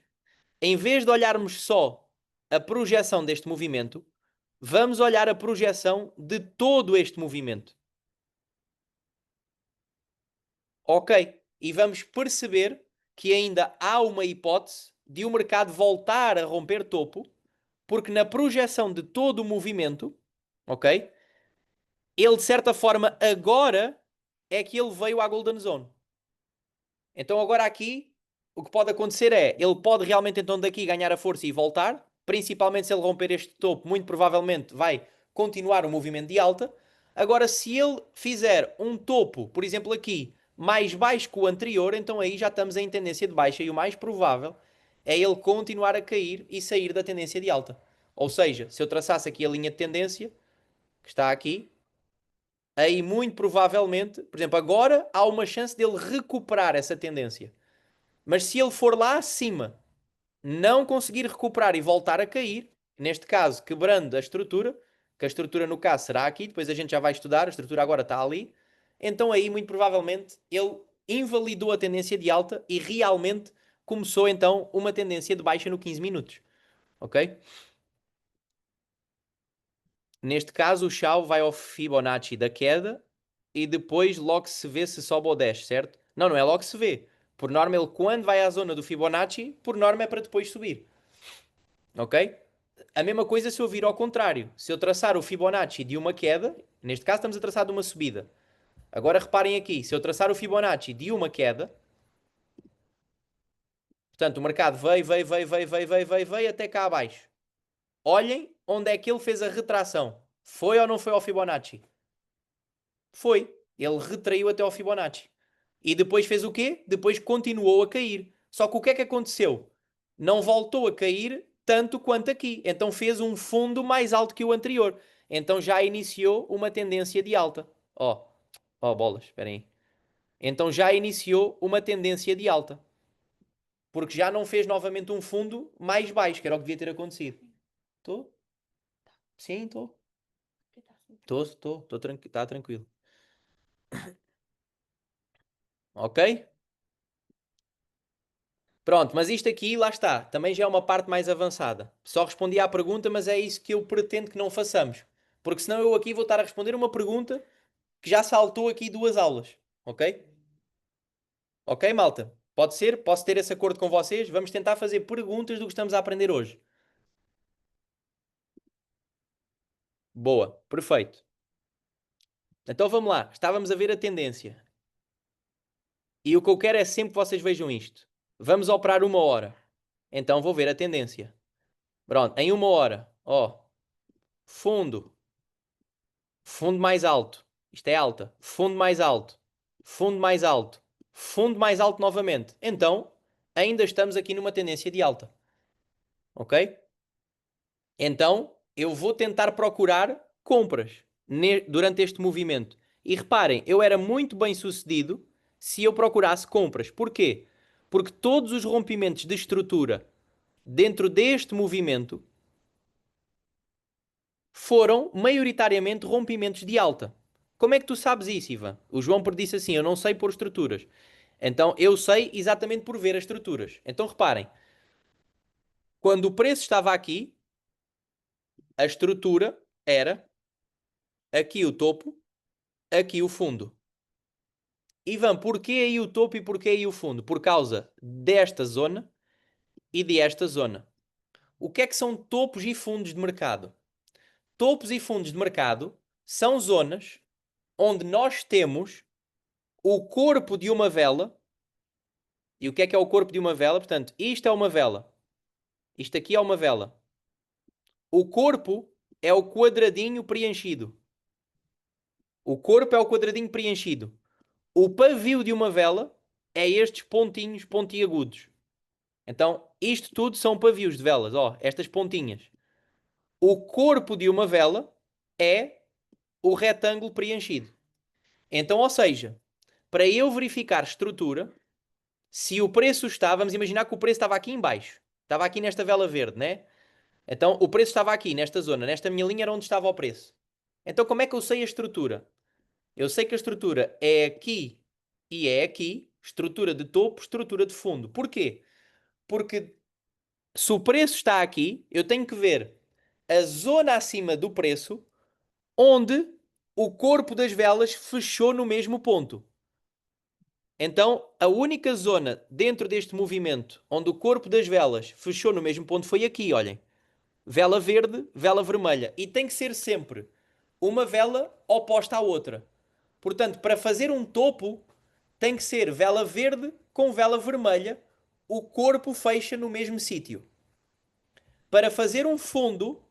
Em vez de olharmos só a projeção deste movimento, vamos olhar a projeção de todo este movimento. Ok? E vamos perceber que ainda há uma hipótese de o mercado voltar a romper topo, porque na projeção de todo o movimento, ok? Ele de certa forma agora é que ele veio à Golden Zone. Então agora aqui o que pode acontecer é, ele pode realmente então daqui ganhar a força e voltar, principalmente se ele romper este topo, muito provavelmente vai continuar o movimento de alta. Agora se ele fizer um topo, por exemplo aqui, mais baixo que o anterior, então aí já estamos em tendência de baixa e o mais provável é ele continuar a cair e sair da tendência de alta. Ou seja, se eu traçasse aqui a linha de tendência, que está aqui, aí muito provavelmente, por exemplo, agora há uma chance dele recuperar essa tendência. Mas se ele for lá acima, não conseguir recuperar e voltar a cair, neste caso quebrando a estrutura, que a estrutura no caso será aqui, depois a gente já vai estudar, a estrutura agora está ali, então aí muito provavelmente ele invalidou a tendência de alta e realmente começou então uma tendência de baixa no 15 minutos. Ok? Neste caso o Chau vai ao Fibonacci da queda e depois logo se vê se sobe ou desce, certo? Não, não é logo se vê. Por norma, ele quando vai à zona do Fibonacci, por norma é para depois subir. Ok? A mesma coisa se eu vir ao contrário. Se eu traçar o Fibonacci de uma queda, neste caso estamos a traçar de uma subida. Agora reparem aqui, se eu traçar o Fibonacci de uma queda, portanto o mercado veio até cá abaixo. Olhem onde é que ele fez a retração. Foi ou não foi ao Fibonacci? Foi. Ele retraiu até ao Fibonacci. E depois fez o quê? Depois continuou a cair. Só que o que é que aconteceu? Não voltou a cair tanto quanto aqui. Então fez um fundo mais alto que o anterior. Então já iniciou uma tendência de alta. Ó, ó bolas, esperem aí. Então já iniciou uma tendência de alta. Porque já não fez novamente um fundo mais baixo, que era o que devia ter acontecido. Estou? Sim, estou. Estou. Está tranquilo. Ok? Pronto, mas isto aqui, lá está, também já é uma parte mais avançada. Só respondi à pergunta, mas é isso que eu pretendo que não façamos. Porque senão eu aqui vou estar a responder uma pergunta que já saltou aqui duas aulas. Ok? Ok, malta? Pode ser? Posso ter esse acordo com vocês? Vamos tentar fazer perguntas do que estamos a aprender hoje. Boa, perfeito. Então vamos lá. Estávamos a ver a tendência. E o que eu quero é sempre que vocês vejam isto. Vamos operar uma hora. Então vou ver a tendência. Pronto, em uma hora. Ó, fundo. Fundo mais alto. Isto é alta. Fundo mais alto. Fundo mais alto. Fundo mais alto novamente. Então, ainda estamos aqui numa tendência de alta. Ok? Então, eu vou tentar procurar compras durante este movimento. E reparem, eu era muito bem sucedido se eu procurasse compras. Porquê? Porque todos os rompimentos de estrutura dentro deste movimento foram maioritariamente rompimentos de alta. Como é que tu sabes isso, Ivan? O João disse assim: eu não sei pôr estruturas. Então eu sei exatamente por ver as estruturas. Então reparem, quando o preço estava aqui, a estrutura era aqui o topo, aqui o fundo. Ivan, porquê aí o topo e porquê aí o fundo? Por causa desta zona e desta zona. O que é que são topos e fundos de mercado? Topos e fundos de mercado são zonas onde nós temos o corpo de uma vela. E o que é o corpo de uma vela? Portanto, isto é uma vela. Isto aqui é uma vela. O corpo é o quadradinho preenchido. O corpo é o quadradinho preenchido. O pavio de uma vela é estes pontinhos pontiagudos. Então, isto tudo são pavios de velas, ó, estas pontinhas. O corpo de uma vela é o retângulo preenchido. Então, ou seja, para eu verificar estrutura, se o preço está, vamos imaginar que o preço estava aqui em baixo, estava aqui nesta vela verde, né? Então, o preço estava aqui, nesta zona, nesta minha linha era onde estava o preço. Então, como é que eu sei a estrutura? Eu sei que a estrutura é aqui e é aqui, estrutura de topo, estrutura de fundo. Porquê? Porque se o preço está aqui, eu tenho que ver a zona acima do preço onde o corpo das velas fechou no mesmo ponto. Então, a única zona dentro deste movimento onde o corpo das velas fechou no mesmo ponto foi aqui, olhem. Vela verde, vela vermelha. E tem que ser sempre uma vela oposta à outra. Portanto, para fazer um topo, tem que ser vela verde com vela vermelha. O corpo fecha no mesmo sítio. Para fazer um fundo,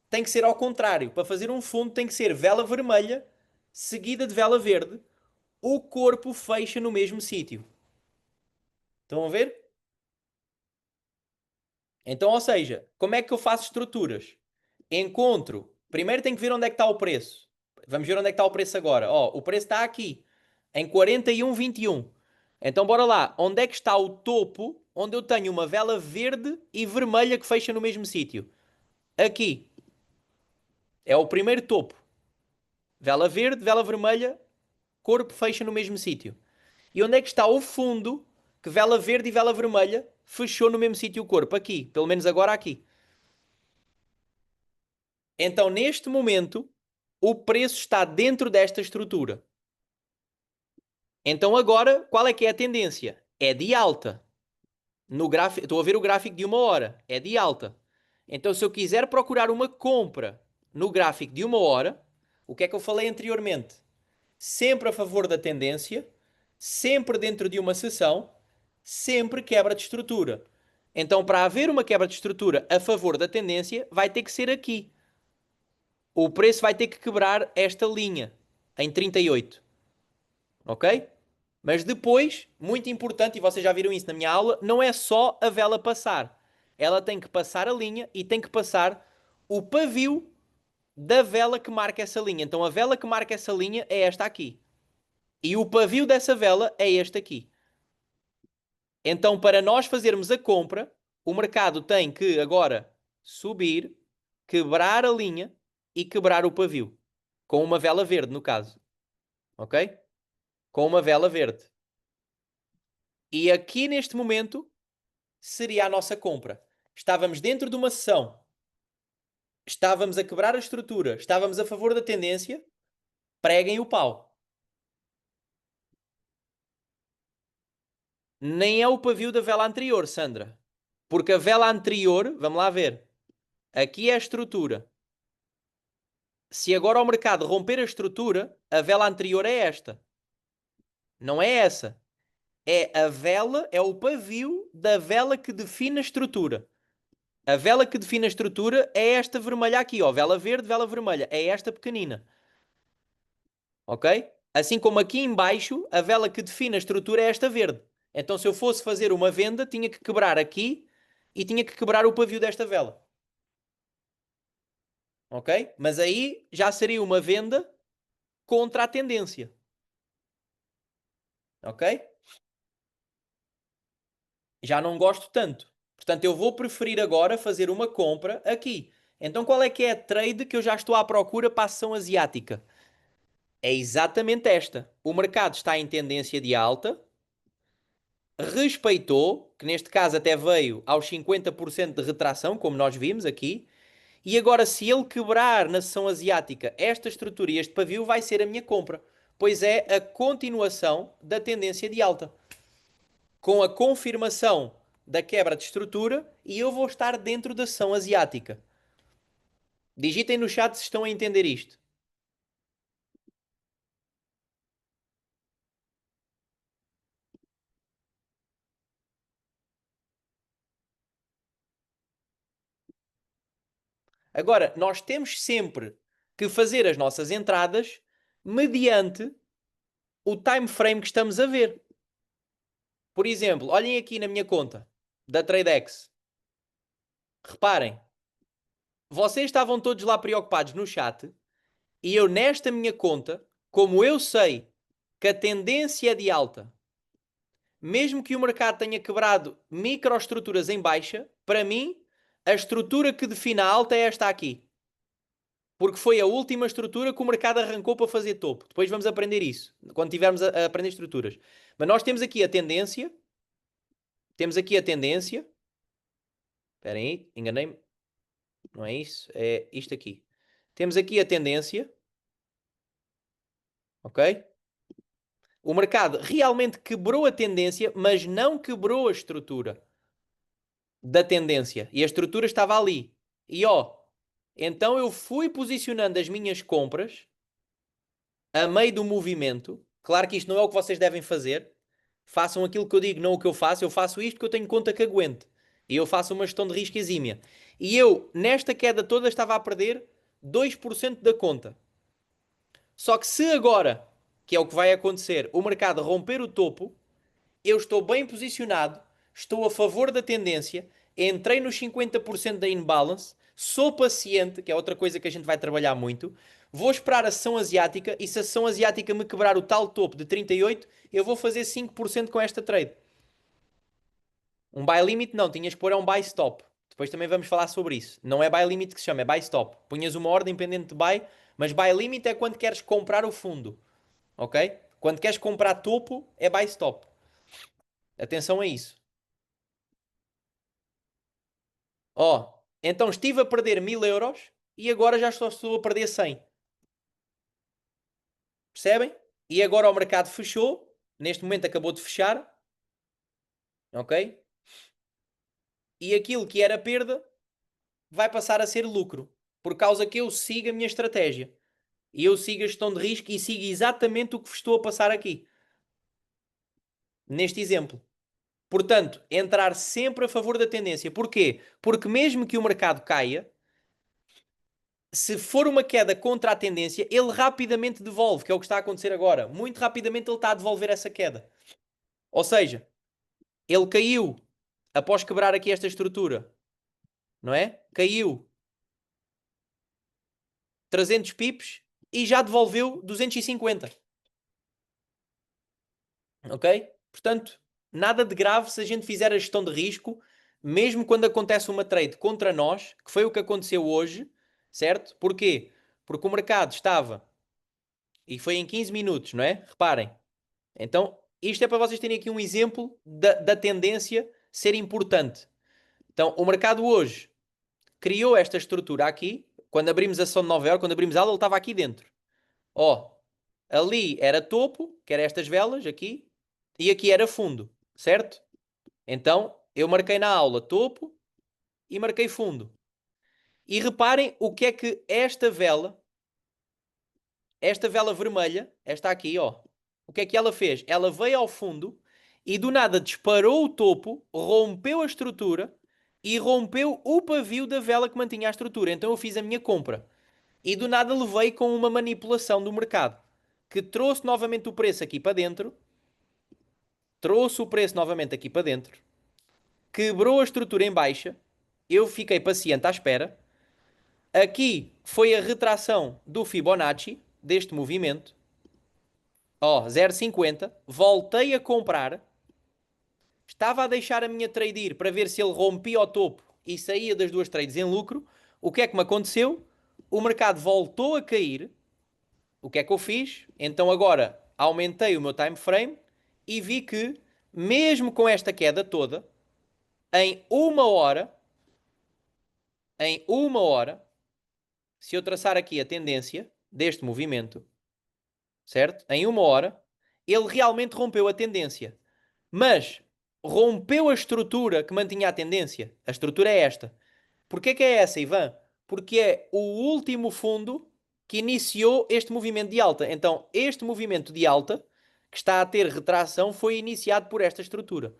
tem que ser ao contrário. Para fazer um fundo, tem que ser vela vermelha seguida de vela verde. O corpo fecha no mesmo sítio. Estão a ver? Então, ou seja, como é que eu faço estruturas? Encontro. Primeiro tenho que ver onde é que está o preço. Vamos ver onde é que está o preço agora. Ó, o preço está aqui, em 41,21. Então, bora lá. Onde é que está o topo onde eu tenho uma vela verde e vermelha que fecha no mesmo sítio? Aqui. É o primeiro topo. Vela verde, vela vermelha, corpo fecha no mesmo sítio. E onde é que está o fundo que vela verde e vela vermelha fechou no mesmo sítio o corpo? Aqui. Pelo menos agora aqui. Então, neste momento, o preço está dentro desta estrutura. Então, agora, qual é que é a tendência? É de alta. No gráfico, estou a ver o gráfico de uma hora. É de alta. Então, se eu quiser procurar uma compra no gráfico de uma hora, o que é que eu falei anteriormente? Sempre a favor da tendência, sempre dentro de uma sessão, sempre quebra de estrutura. Então, para haver uma quebra de estrutura a favor da tendência, vai ter que ser aqui. O preço vai ter que quebrar esta linha em 38, ok? Mas depois, muito importante, e vocês já viram isso na minha aula, não é só a vela passar. Ela tem que passar a linha e tem que passar o pavio da vela que marca essa linha. Então a vela que marca essa linha é esta aqui. E o pavio dessa vela é este aqui. Então, para nós fazermos a compra, o mercado tem que agora subir, quebrar a linha e quebrar o pavio. Com uma vela verde, no caso. Ok? Com uma vela verde. E aqui neste momento seria a nossa compra. Estávamos dentro de uma sessão, estávamos a quebrar a estrutura, estávamos a favor da tendência, preguem o pau. Nem é o pavio da vela anterior, Sandra. Porque a vela anterior, vamos lá ver, aqui é a estrutura. Se agora o mercado romper a estrutura, a vela anterior é esta. Não é essa. É a vela, é o pavio da vela que define a estrutura. A vela que define a estrutura é esta vermelha aqui, ó. Vela verde, vela vermelha. É esta pequenina. Ok? Assim como aqui embaixo, a vela que define a estrutura é esta verde. Então, se eu fosse fazer uma venda, tinha que quebrar aqui e tinha que quebrar o pavio desta vela. Ok? Mas aí já seria uma venda contra a tendência. Ok? Já não gosto tanto. Portanto, eu vou preferir agora fazer uma compra aqui. Então, qual é que é a trade que eu já estou à procura para a ação asiática? É exatamente esta. O mercado está em tendência de alta, respeitou, que neste caso até veio aos 50% de retração, como nós vimos aqui, e agora se ele quebrar na sessão asiática esta estrutura e este pavio, vai ser a minha compra, pois é a continuação da tendência de alta. Com a confirmação da quebra de estrutura e eu vou estar dentro da sessão asiática. Digitem no chat se estão a entender isto. Agora, nós temos sempre que fazer as nossas entradas mediante o time frame que estamos a ver. Por exemplo, olhem aqui na minha conta da TradeX. Reparem, vocês estavam todos lá preocupados no chat e eu nesta minha conta, como eu sei que a tendência é de alta, mesmo que o mercado tenha quebrado microestruturas em baixa, para mim, a estrutura que define a alta é esta aqui. Porque foi a última estrutura que o mercado arrancou para fazer topo. Depois vamos aprender isso, quando tivermos a aprender estruturas. Mas nós temos aqui a tendência. Temos aqui a tendência. Espera aí, enganei-me. Não é isso, é isto aqui. Temos aqui a tendência. Ok? O mercado realmente quebrou a tendência, mas não quebrou a estrutura da tendência. E a estrutura estava ali. E ó, então eu fui posicionando as minhas compras a meio do movimento. Claro que isto não é o que vocês devem fazer. Façam aquilo que eu digo, não o que eu faço. Eu faço isto que eu tenho conta que aguente. E eu faço uma gestão de risco exímia. E eu, nesta queda toda, estava a perder 2% da conta. Só que se agora, que é o que vai acontecer, o mercado romper o topo, eu estou bem posicionado, estou a favor da tendência, entrei nos 50% da imbalance, sou paciente, que é outra coisa que a gente vai trabalhar muito, vou esperar a sessão asiática e se a sessão asiática me quebrar o tal topo de 38, eu vou fazer 5% com esta trade. Um buy limit não, tinhas que pôr um buy stop. Depois também vamos falar sobre isso. Não é buy limit que se chama, é buy stop. Punhas uma ordem pendente de buy, mas buy limit é quando queres comprar o fundo. Ok? Quando queres comprar topo, é buy stop. Atenção a isso. Ó, então estive a perder 1000 euros e agora já estou a perder 100. Percebem? E agora o mercado fechou. Neste momento acabou de fechar. Ok? E aquilo que era perda vai passar a ser lucro. Por causa que eu sigo a minha estratégia. E eu sigo a gestão de risco e sigo exatamente o que vos estou a passar aqui. Neste exemplo. Portanto, entrar sempre a favor da tendência. Porquê? Porque mesmo que o mercado caia, se for uma queda contra a tendência, ele rapidamente devolve, que é o que está a acontecer agora. Muito rapidamente ele está a devolver essa queda. Ou seja, ele caiu após quebrar aqui esta estrutura, não é? Caiu 300 pips e já devolveu 250. Ok? Portanto, nada de grave se a gente fizer a gestão de risco, mesmo quando acontece uma trade contra nós, que foi o que aconteceu hoje, certo? Porquê? Porque o mercado estava, e foi em 15 minutos, não é? Reparem. Então, isto é para vocês terem aqui um exemplo da tendência ser importante. Então, o mercado hoje criou esta estrutura aqui. Quando abrimos a sessão de Nova Iorque, quando abrimos a aula, ele estava aqui dentro. Ó, ali era topo, que era estas velas aqui, e aqui era fundo, certo? Então, eu marquei na aula topo e marquei fundo. E reparem o que é que esta vela vermelha, esta aqui, ó, o que é que ela fez? Ela veio ao fundo e do nada disparou o topo, rompeu a estrutura e rompeu o pavio da vela que mantinha a estrutura. Então eu fiz a minha compra. E do nada levei com uma manipulação do mercado que trouxe novamente o preço aqui para dentro, trouxe o preço novamente aqui para dentro, quebrou a estrutura em baixa. Eu fiquei paciente à espera. Aqui foi a retração do Fibonacci deste movimento. Ó, 0,50. Voltei a comprar. Estava a deixar a minha trade ir para ver se ele rompia o topo e saía das duas trades em lucro. O que é que me aconteceu? O mercado voltou a cair. O que é que eu fiz? Então agora aumentei o meu time frame e vi que, mesmo com esta queda toda, em uma hora, se eu traçar aqui a tendência deste movimento, certo? Em uma hora, ele realmente rompeu a tendência. Mas rompeu a estrutura que mantinha a tendência. A estrutura é esta. Porquê que é essa, Ivan? Porque é o último fundo que iniciou este movimento de alta. Então, este movimento de alta, que está a ter retração, foi iniciado por esta estrutura.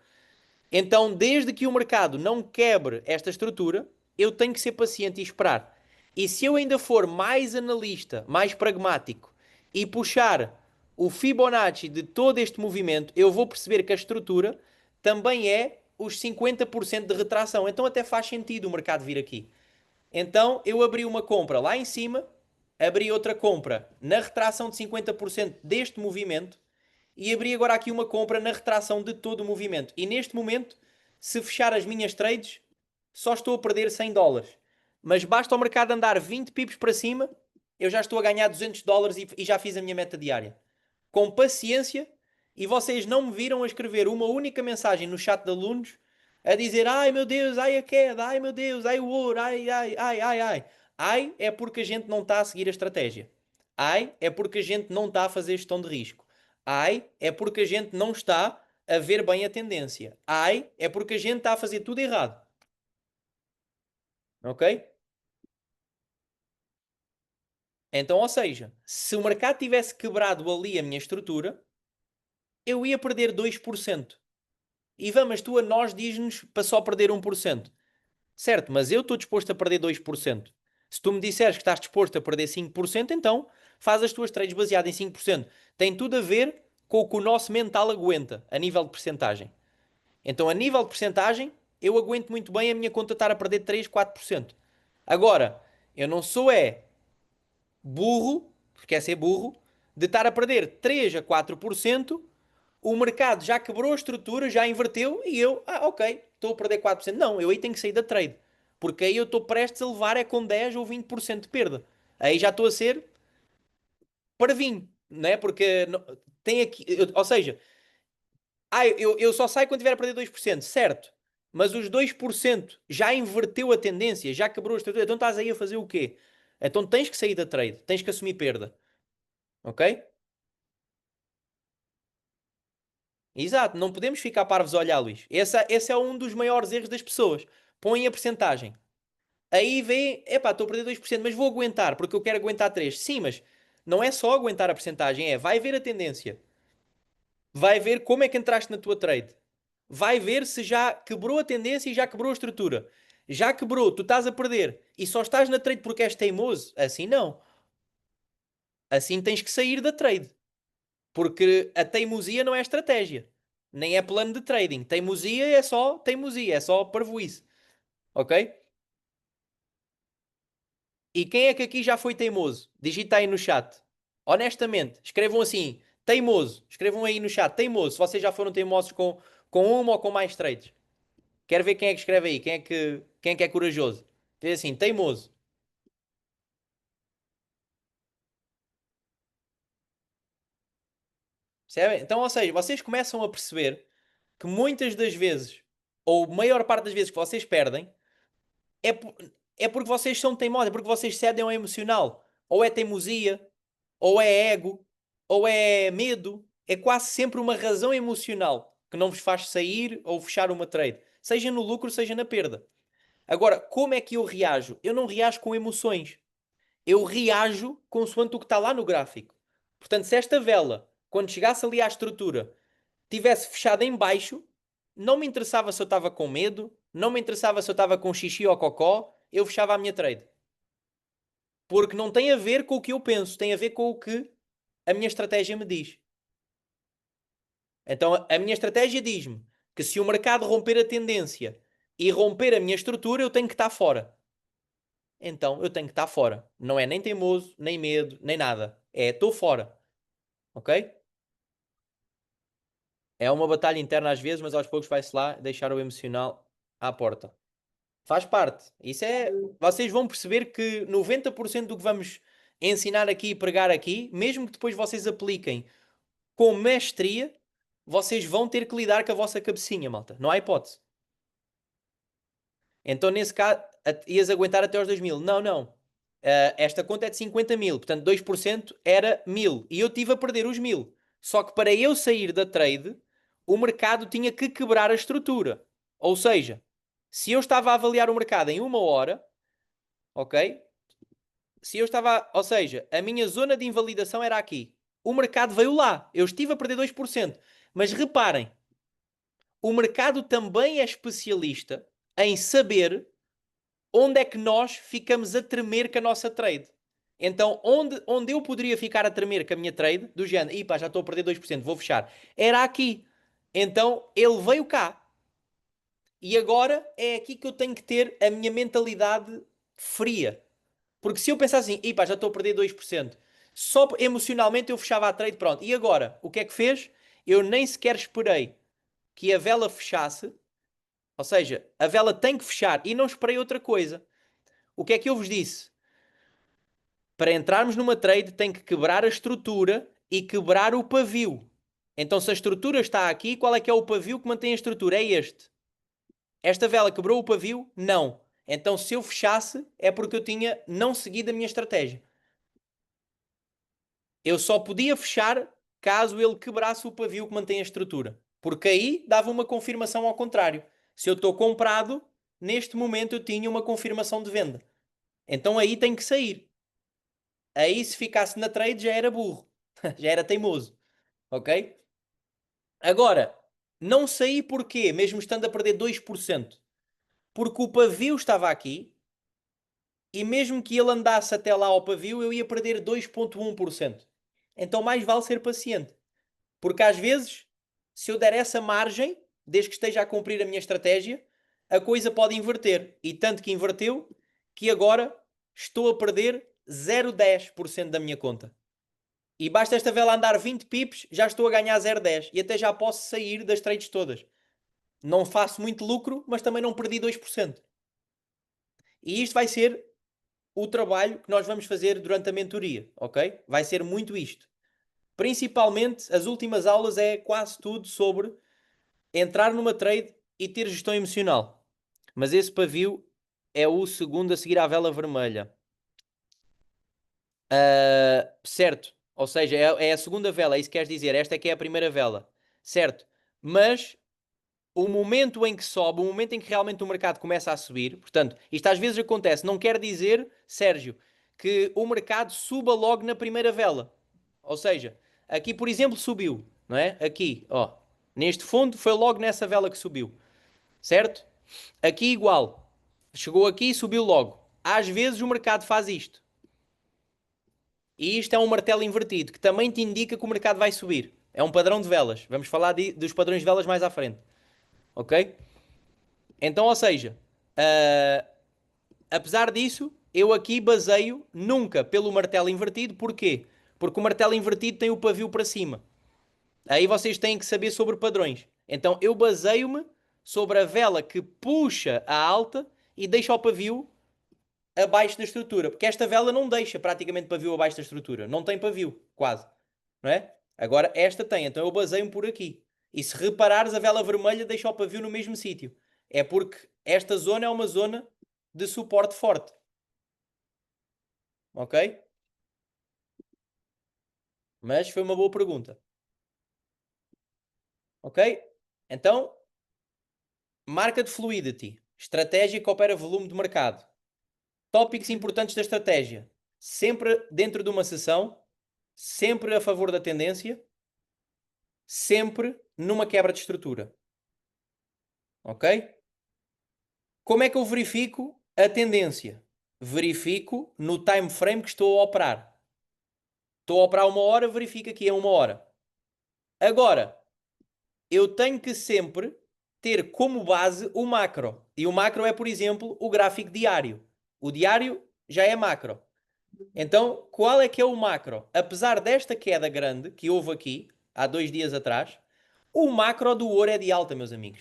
Então, desde que o mercado não quebre esta estrutura, eu tenho que ser paciente e esperar. E se eu ainda for mais analista, mais pragmático e puxar o Fibonacci de todo este movimento, eu vou perceber que a estrutura também é os 50% de retração. Então até faz sentido o mercado vir aqui. Então eu abri uma compra lá em cima, abri outra compra na retração de 50% deste movimento e abri agora aqui uma compra na retração de todo o movimento. E neste momento, se fechar as minhas trades, só estou a perder 100 dólares. Mas basta o mercado andar 20 pips para cima, eu já estou a ganhar 200 dólares e já fiz a minha meta diária. Com paciência, e vocês não me viram a escrever uma única mensagem no chat de alunos a dizer ai meu Deus, ai a queda, ai meu Deus, ai o ouro, ai, ai, ai, ai, ai. Ai é porque a gente não está a seguir a estratégia. Ai é porque a gente não está a fazer gestão de risco. Ai é porque a gente não está a ver bem a tendência. Ai é porque a gente está a fazer tudo errado. Ok? Então, ou seja, se o mercado tivesse quebrado ali a minha estrutura, eu ia perder 2%. E vamos, tu a nós diz-nos para só perder 1%. Certo, mas eu estou disposto a perder 2%. Se tu me disseres que estás disposto a perder 5%, então faz as tuas trades baseadas em 5%. Tem tudo a ver com o que o nosso mental aguenta, a nível de percentagem. Então, a nível de percentagem, eu aguento muito bem a minha conta estar a perder 3, 4%. Agora, eu não sou burro, porque é ser burro, de estar a perder 3 a 4%, o mercado já quebrou a estrutura, já inverteu e eu, ok, estou a perder 4%. Não, eu aí tenho que sair da trade. Porque aí eu estou prestes a levar é com 10 ou 20% de perda. Aí já estou a ser parvinho, não é? Porque tem aqui, ou seja, eu só saio quando tiver a perder 2%, certo? Mas os 2% já inverteu a tendência, já quebrou a estrutura. Então estás aí a fazer o quê? Então tens que sair da trade, tens que assumir perda, ok? Exato, não podemos ficar parvos a olhar, Luís. Esse é um dos maiores erros das pessoas. Põem a percentagem. Aí vê, epá, estou a perder 2%, mas vou aguentar, porque eu quero aguentar 3%. Sim, mas não é só aguentar a percentagem, vai ver a tendência. Vai ver como é que entraste na tua trade. Vai ver se já quebrou a tendência e já quebrou a estrutura. Já quebrou, tu estás a perder e só estás na trade porque és teimoso. Assim não. Assim tens que sair da trade. Porque a teimosia não é estratégia. Nem é plano de trading. Teimosia, é só parvoíce. Ok? E quem é que aqui já foi teimoso? Digita aí no chat. Honestamente, escrevam assim, teimoso. Escrevam aí no chat, teimoso. Se vocês já foram teimosos com uma ou com mais trades. Quero ver quem é que escreve aí, quem é que é corajoso. Diz assim, teimoso. Percebem? Então, ou seja, vocês começam a perceber que muitas das vezes, ou a maior parte das vezes que vocês perdem, é, é porque vocês são teimosos, é porque vocês cedem ao emocional. Ou é teimosia, ou é ego, ou é medo. É quase sempre uma razão emocional que não vos faz sair ou fechar uma trade. Seja no lucro, seja na perda. Agora, como é que eu reajo? Eu não reajo com emoções. Eu reajo consoante o que está lá no gráfico. Portanto, se esta vela, quando chegasse ali à estrutura, tivesse fechado em baixo, não me interessava se eu estava com medo, não me interessava se eu estava com xixi ou cocó, eu fechava a minha trade. Porque não tem a ver com o que eu penso, tem a ver com o que a minha estratégia me diz. Então, a minha estratégia diz-me que se o mercado romper a tendência e romper a minha estrutura, eu tenho que estar fora. Então, eu tenho que estar fora. Não é nem teimoso, nem medo, nem nada. É estou fora. Ok? É uma batalha interna às vezes, mas aos poucos vai-se lá deixar o emocional à porta. Faz parte. Isso é. Vocês vão perceber que 90% do que vamos ensinar aqui e pregar aqui, mesmo que depois vocês apliquem com mestria, vocês vão ter que lidar com a vossa cabecinha, malta. Não há hipótese. Então, nesse caso, ias aguentar até aos 2.000. Não, não. Esta conta é de 50 mil, portanto 2% era 1.000. E eu tive a perder os 1.000. Só que para eu sair da trade, o mercado tinha que quebrar a estrutura. Ou seja, se eu estava a avaliar o mercado em uma hora, ok? Se eu estava, ou seja, a minha zona de invalidação era aqui. O mercado veio lá. Eu estive a perder 2%. Mas reparem, o mercado também é especialista em saber onde é que nós ficamos a tremer com a nossa trade? Então, onde eu poderia ficar a tremer com a minha trade, do género, e pá, já estou a perder 2%, vou fechar, era aqui. Então, ele veio cá. E agora é aqui que eu tenho que ter a minha mentalidade fria. Porque se eu pensar assim, e pá, já estou a perder 2%, só emocionalmente eu fechava a trade, pronto. E agora, o que é que fez? Eu nem sequer esperei que a vela fechasse, ou seja, a vela tem que fechar, e não esperei outra coisa. O que é que eu vos disse? Para entrarmos numa trade tem que quebrar a estrutura e quebrar o pavio. Então se a estrutura está aqui, qual é que é o pavio que mantém a estrutura? É este. Esta vela quebrou o pavio? Não. Então se eu fechasse é porque eu tinha não seguido a minha estratégia. Eu só podia fechar caso ele quebrasse o pavio que mantém a estrutura. Porque aí dava uma confirmação ao contrário. Se eu estou comprado, neste momento eu tinha uma confirmação de venda. Então aí tem que sair. Aí se ficasse na trade já era burro. Já era teimoso. Ok? Agora, não saí porquê, mesmo estando a perder 2%. Porque o pavio estava aqui e mesmo que ele andasse até lá ao pavio, eu ia perder 2,1%. Então mais vale ser paciente. Porque às vezes, se eu der essa margem, desde que esteja a cumprir a minha estratégia, a coisa pode inverter. E tanto que inverteu, que agora estou a perder 0,10% da minha conta. E basta esta vela andar 20 pips, já estou a ganhar 0,10. E até já posso sair das trades todas. Não faço muito lucro, mas também não perdi 2%. E isto vai ser o trabalho que nós vamos fazer durante a mentoria, ok? Vai ser muito isto. Principalmente, as últimas aulas é quase tudo sobre entrar numa trade e ter gestão emocional. Mas esse pavio é o segundo a seguir à vela vermelha. Certo. Ou seja, é a segunda vela, é isso que queres dizer. Esta é que é a primeira vela. Certo. Mas o momento em que sobe, o momento em que realmente o mercado começa a subir, portanto, isto às vezes acontece, não quer dizer, Sérgio, que o mercado suba logo na primeira vela. Ou seja, aqui, por exemplo, subiu, não é? Aqui, ó, neste fundo foi logo nessa vela que subiu, certo? Aqui igual. Chegou aqui e subiu logo. Às vezes o mercado faz isto. E isto é um martelo invertido, que também te indica que o mercado vai subir. É um padrão de velas. Vamos falar dos padrões de velas mais à frente. Ok? Então, ou seja, apesar disso, eu aqui baseio nunca pelo martelo invertido. Porquê? Porque o martelo invertido tem o pavio para cima. Aí vocês têm que saber sobre padrões. Então eu baseio-me sobre a vela que puxa a alta e deixa o pavio abaixo da estrutura. Porque esta vela não deixa praticamente pavio abaixo da estrutura. Não tem pavio, quase. Não é? Agora esta tem, então eu baseio-me por aqui. E se reparares, a vela vermelha deixa o pavio no mesmo sítio. É porque esta zona é uma zona de suporte forte. Ok? Mas foi uma boa pergunta. Ok? Então, marca de fluidity. Estratégia que opera volume de mercado. Tópicos importantes da estratégia. Sempre dentro de uma sessão. Sempre a favor da tendência. Sempre numa quebra de estrutura. Ok? Como é que eu verifico a tendência? Verifico no time frame que estou a operar. Estou a operar 1 hora, verifica que é 1 hora. Agora, eu tenho que sempre ter como base o macro. E o macro é, por exemplo, o gráfico diário. O diário já é macro. Então, qual é que é o macro? Apesar desta queda grande que houve aqui, há 2 dias atrás, o macro do ouro é de alta, meus amigos.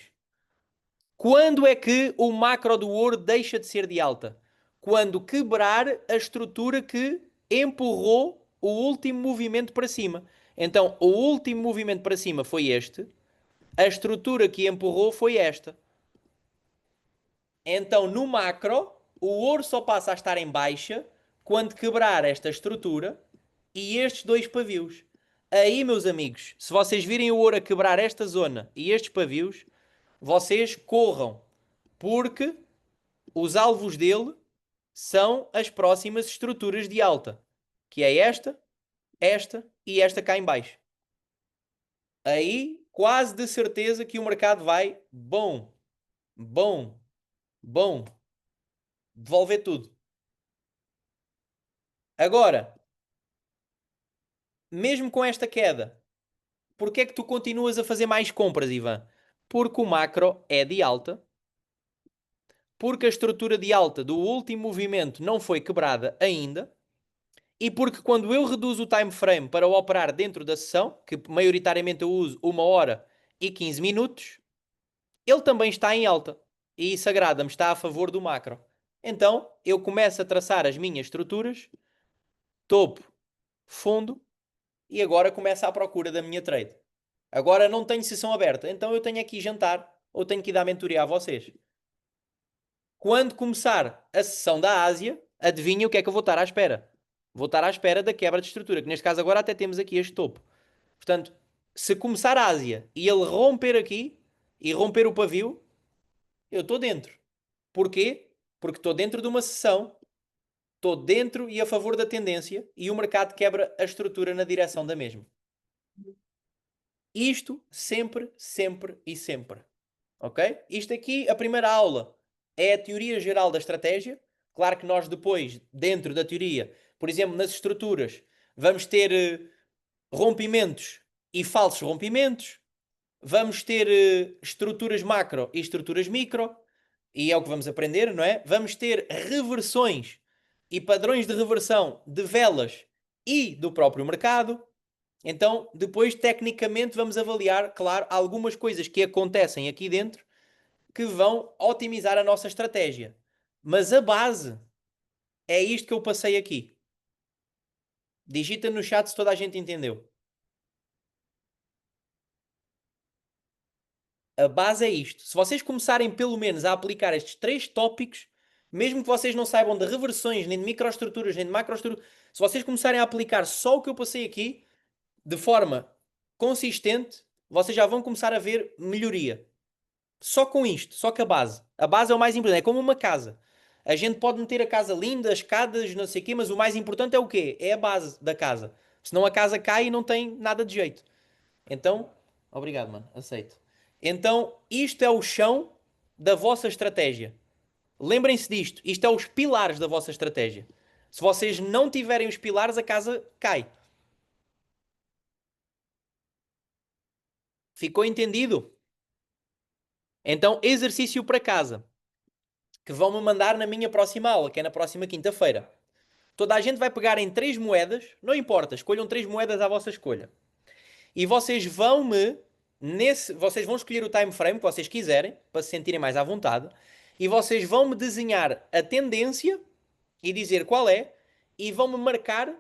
Quando é que o macro do ouro deixa de ser de alta? Quando quebrar a estrutura que empurrou o último movimento para cima. Então, o último movimento para cima foi este, a estrutura que empurrou foi esta. Então, no macro, o ouro só passa a estar em baixa quando quebrar esta estrutura e estes dois pavios. Aí, meus amigos, se vocês virem o ouro a quebrar esta zona e estes pavios, vocês corram, porque os alvos dele são as próximas estruturas de alta, que é esta e esta cá em baixo. Aí, quase de certeza que o mercado vai bom, bom, bom. devolver tudo. Agora, mesmo com esta queda, porquê é que tu continuas a fazer mais compras, Ivan? Porque o macro é de alta, porque a estrutura de alta do último movimento não foi quebrada ainda, e porque quando eu reduzo o time frame para operar dentro da sessão, que maioritariamente eu uso 1 hora e 15 minutos, ele também está em alta. E isso agrada-me, está a favor do macro. Então eu começo a traçar as minhas estruturas, topo, fundo, e agora começo à procura da minha trade. Agora não tenho sessão aberta, então eu tenho aqui jantar ou tenho que ir dar mentoria a vocês. Quando começar a sessão da Ásia, adivinha o que é que eu vou estar à espera? Vou estar à espera da quebra de estrutura, que neste caso agora até temos aqui este topo. Portanto, se começar a Ásia e ele romper aqui e romper o pavio, eu estou dentro. Porquê? Porque estou dentro de uma sessão, estou dentro e a favor da tendência e o mercado quebra a estrutura na direção da mesma. Isto sempre, sempre e sempre. Ok? Isto aqui, a primeira aula, é a teoria geral da estratégia. Claro que nós depois, dentro da teoria, por exemplo, nas estruturas, vamos ter rompimentos e falsos rompimentos. Vamos ter estruturas macro e estruturas micro. E é o que vamos aprender, não é? Vamos ter reversões e padrões de reversão de velas e do próprio mercado. Então, depois, tecnicamente, vamos avaliar, claro, algumas coisas que acontecem aqui dentro que vão otimizar a nossa estratégia. Mas a base é isto que eu passei aqui. Digita no chat se toda a gente entendeu. A base é isto. Se vocês começarem pelo menos a aplicar estes 3 tópicos, mesmo que vocês não saibam de reversões, nem de microestruturas, nem de macroestruturas, se vocês começarem a aplicar só o que eu passei aqui, de forma consistente, vocês já vão começar a ver melhoria. Só com isto, só com a base. A base é o mais importante, é como uma casa. A gente pode meter a casa linda, as escadas, não sei o quê, mas o mais importante é o quê? É a base da casa. Senão a casa cai e não tem nada de jeito. Então, obrigado, mano, aceito. Então, isto é o chão da vossa estratégia. Lembrem-se disto, isto é os pilares da vossa estratégia. Se vocês não tiverem os pilares, a casa cai. Ficou entendido? Então, exercício para casa, que vão-me mandar na minha próxima aula, que é na próxima quinta-feira. Toda a gente vai pegar em 3 moedas, não importa, escolham 3 moedas à vossa escolha. E vocês vão-me, vocês vão escolher o time frame que vocês quiserem, para se sentirem mais à vontade, e vocês vão-me desenhar a tendência e dizer qual é, e vão-me marcar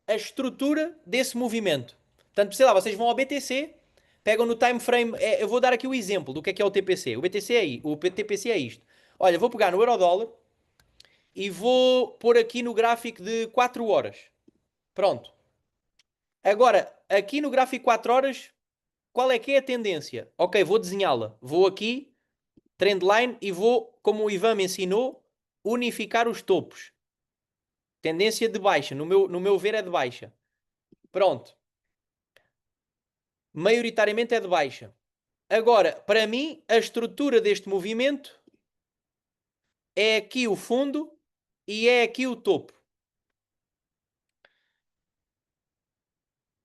a estrutura desse movimento. Portanto, sei lá, vocês vão ao BTC, pegam no time frame, eu vou dar aqui o exemplo do que é o TPC. O BTC o TPC é isto. Olha, vou pegar no euro-dólar e vou pôr aqui no gráfico de 4 horas. Pronto. Agora, aqui no gráfico 4 horas, qual é que é a tendência? Ok, vou desenhá-la. Vou aqui, trendline, e vou, como o Ivan me ensinou, unificar os topos. Tendência de baixa, no meu ver é de baixa. Pronto. Maioritariamente é de baixa. Agora, para mim, a estrutura deste movimento é aqui o fundo e é aqui o topo.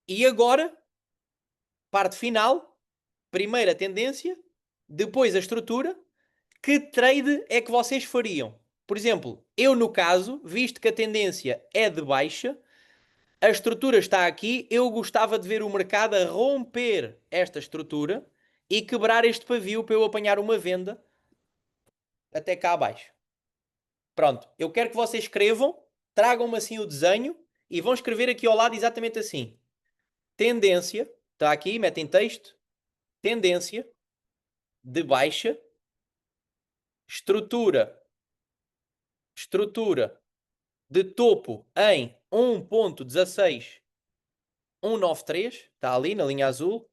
E agora, parte final, primeira tendência, depois a estrutura. Que trade é que vocês fariam? Por exemplo, eu no caso, visto que a tendência é de baixa, a estrutura está aqui, eu gostava de ver o mercado a romper esta estrutura e quebrar este pavio para eu apanhar uma venda até cá abaixo. Pronto, eu quero que vocês escrevam, tragam-me assim o desenho e vão escrever aqui ao lado exatamente assim. Tendência, está aqui, metem texto, tendência de baixa, estrutura de topo em 1.16193, está ali na linha azul.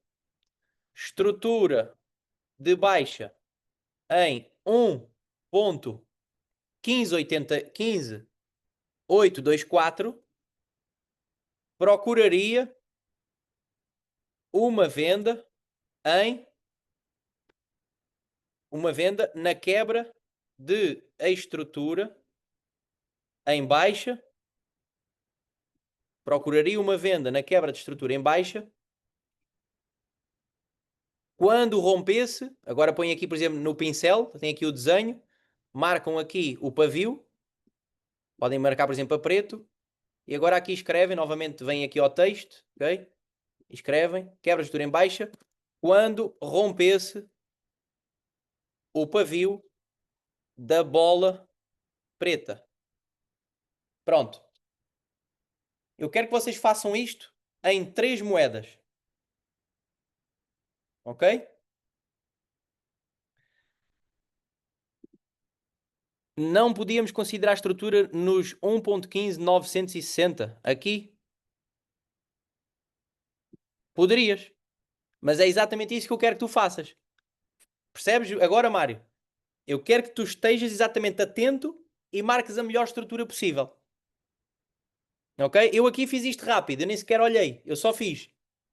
Estrutura de baixa em 1.15824. Procuraria uma venda em uma venda na quebra de a estrutura em baixa, procuraria uma venda na quebra de estrutura em baixa. Quando rompesse, agora põe aqui, por exemplo, no pincel, tem aqui o desenho, marcam aqui o pavio, podem marcar, por exemplo, a preto, e agora aqui escrevem, novamente vem aqui ao texto, ok? Escrevem, quebra de estrutura em baixa, quando rompesse o pavio da bola preta. Pronto. Eu quero que vocês façam isto em 3 moedas. Ok? Não podíamos considerar a estrutura nos 1.15960 aqui? Poderias. Mas é exatamente isso que eu quero que tu faças. Percebes? Agora, Mário, eu quero que tu estejas exatamente atento e marques a melhor estrutura possível. Ok? Eu aqui fiz isto rápido, eu nem sequer olhei, eu só fiz.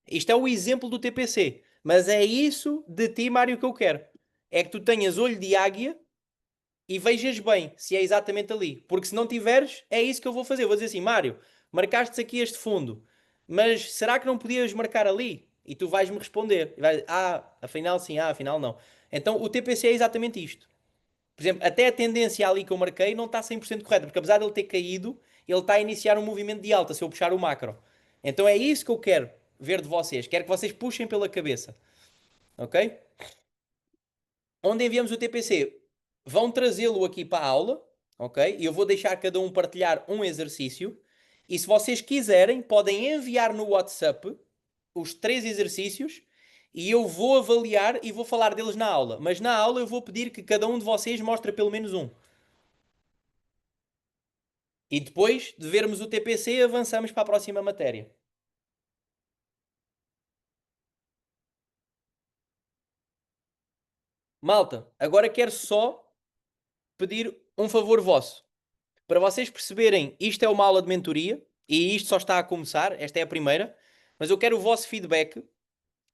Isto é o exemplo do TPC. Mas é isso de ti, Mário, que eu quero. É que tu tenhas olho de águia e vejas bem se é exatamente ali. Porque se não tiveres, é isso que eu vou fazer. Eu vou dizer assim, Mário, marcaste aqui este fundo, mas será que não podias marcar ali? E tu vais-me responder. E vais, afinal sim, afinal não. Então o TPC é exatamente isto. Por exemplo, até a tendência ali que eu marquei não está 100% correta, porque apesar de ele ter caído, ele está a iniciar um movimento de alta, se eu puxar o macro. Então é isso que eu quero ver de vocês. Quero que vocês puxem pela cabeça. Ok? Onde enviamos o TPC? Vão trazê-lo aqui para a aula, ok? E eu vou deixar cada um partilhar um exercício. E se vocês quiserem, podem enviar no WhatsApp os 3 exercícios e eu vou avaliar e vou falar deles na aula. Mas na aula eu vou pedir que cada um de vocês mostre pelo menos um. E depois de vermos o TPC, avançamos para a próxima matéria. Malta, agora quero só pedir um favor vosso. Para vocês perceberem, isto é uma aula de mentoria e isto só está a começar, esta é a primeira, mas eu quero o vosso feedback.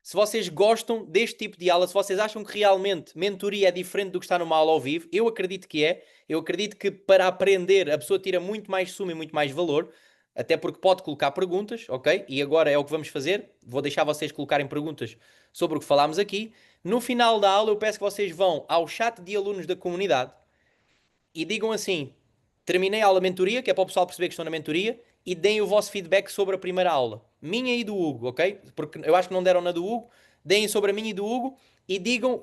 Se vocês gostam deste tipo de aula, se vocês acham que realmente mentoria é diferente do que está numa aula ao vivo, eu acredito que é. Eu acredito que para aprender a pessoa tira muito mais suma e muito mais valor, até porque pode colocar perguntas, ok? E agora é o que vamos fazer. Vou deixar vocês colocarem perguntas sobre o que falámos aqui. No final da aula, eu peço que vocês vão ao chat de alunos da comunidade e digam assim: terminei a aula de mentoria, que é para o pessoal perceber que estão na mentoria, e deem o vosso feedback sobre a primeira aula. Minha e do Hugo, ok? Porque eu acho que não deram na do Hugo. Deem sobre a minha e do Hugo e digam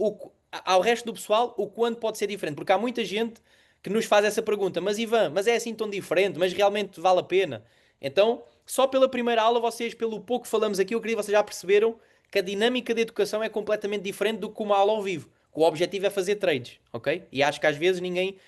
ao resto do pessoal o quanto pode ser diferente. Porque há muita gente que nos faz essa pergunta: mas Ivan, mas é assim tão diferente? Mas realmente vale a pena? Então, só pela primeira aula, vocês, pelo pouco que falamos aqui, eu acredito que vocês já perceberam que a dinâmica de educação é completamente diferente do que uma aula ao vivo. O objetivo é fazer trades, ok? E acho que às vezes ninguém